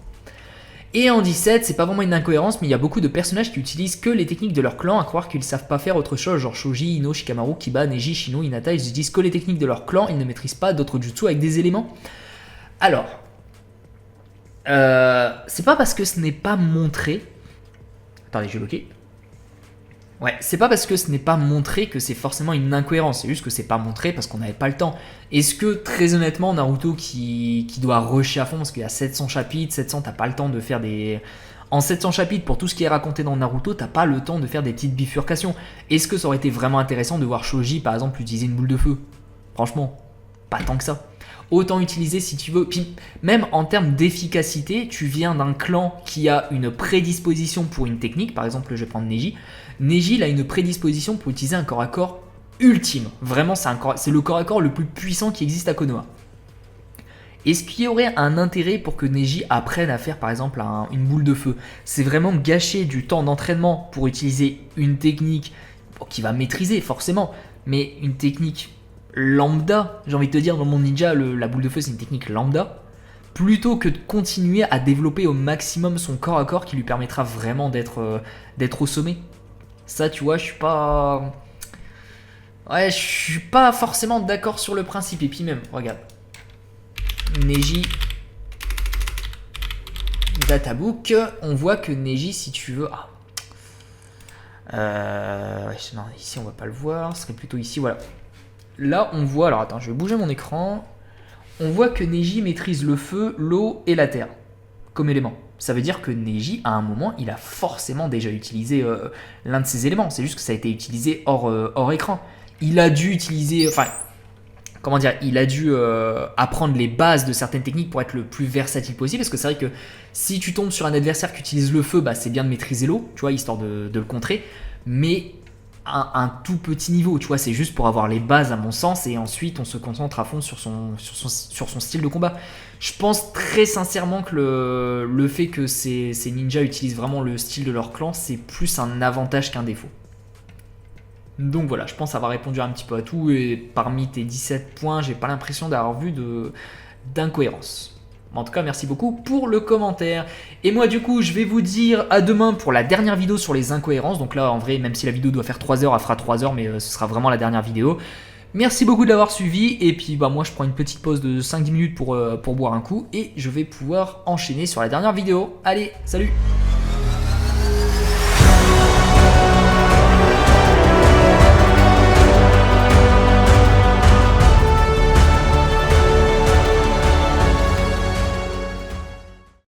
Et en 17, c'est pas vraiment une incohérence, mais il y a beaucoup de personnages qui utilisent que les techniques de leur clan, à croire qu'ils savent pas faire autre chose, genre Shoji, Ino, Shikamaru, Kiba, Neji, Shino, Hinata, ils utilisent que les techniques de leur clan, ils ne maîtrisent pas d'autres jutsu avec des éléments. Alors, c'est pas parce que ce n'est pas montré... Attendez, je vais bloquer. Ouais, c'est pas parce que ce n'est pas montré que c'est forcément une incohérence, c'est juste que c'est pas montré parce qu'on n'avait pas le temps. Est-ce que très honnêtement Naruto qui doit rusher à fond parce qu'il y a 700 chapitres, 700 t'as pas le temps de faire des... En 700 chapitres pour tout ce qui est raconté dans Naruto, t'as pas le temps de faire des petites bifurcations. Est-ce que ça aurait été vraiment intéressant de voir Shoji par exemple utiliser une boule de feu? Franchement, pas tant que ça. Autant utiliser si tu veux. Puis même en termes d'efficacité, tu viens d'un clan qui a une prédisposition pour une technique. Par exemple, je vais prendre Neji. Neji, il a une prédisposition pour utiliser un corps à corps ultime. Vraiment, c'est le corps à corps le plus puissant qui existe à Konoha. Est-ce qu'il y aurait un intérêt pour que Neji apprenne à faire par exemple une boule de feu? C'est vraiment gâcher du temps d'entraînement pour utiliser une technique qu'il va maîtriser forcément, mais une technique lambda, j'ai envie de te dire, dans mon ninja, la boule de feu c'est une technique lambda, plutôt que de continuer à développer au maximum son corps à corps qui lui permettra vraiment d'être au sommet. Ça, tu vois, je suis pas... Ouais, je suis pas forcément d'accord sur le principe. Et puis même, regarde. Neji Databook, on voit que Neji, si tu veux... non, ici on va pas le voir, ce serait plutôt ici, voilà. Là, on voit, alors attends, je vais bouger mon écran. On voit que Neji maîtrise le feu, l'eau et la terre comme élément. Ça veut dire que Neji, à un moment, il a forcément déjà utilisé l'un de ces éléments. C'est juste que ça a été utilisé hors écran. Il a dû utiliser... Enfin, comment dire, il a dû apprendre les bases de certaines techniques pour être le plus versatile possible. Parce que c'est vrai que si tu tombes sur un adversaire qui utilise le feu, bah, c'est bien de maîtriser l'eau, tu vois, histoire de le contrer. Mais un tout petit niveau, tu vois, c'est juste pour avoir les bases à mon sens et ensuite on se concentre à fond sur son style de combat. Je pense très sincèrement que le fait que ces ninjas utilisent vraiment le style de leur clan, c'est plus un avantage qu'un défaut. Donc voilà, je pense avoir répondu un petit peu à tout et parmi tes 17 points, j'ai pas l'impression d'avoir vu d'incohérence. En tout cas, merci beaucoup pour le commentaire. Et moi, du coup, je vais vous dire à demain pour la dernière vidéo sur les incohérences. Donc là, en vrai, même si la vidéo doit faire 3 heures, elle fera 3 heures, mais ce sera vraiment la dernière vidéo. Merci beaucoup de l'avoir suivi. Et puis, bah, moi, je prends une petite pause de 5-10 minutes pour boire un coup. Et je vais pouvoir enchaîner sur la dernière vidéo. Allez, salut!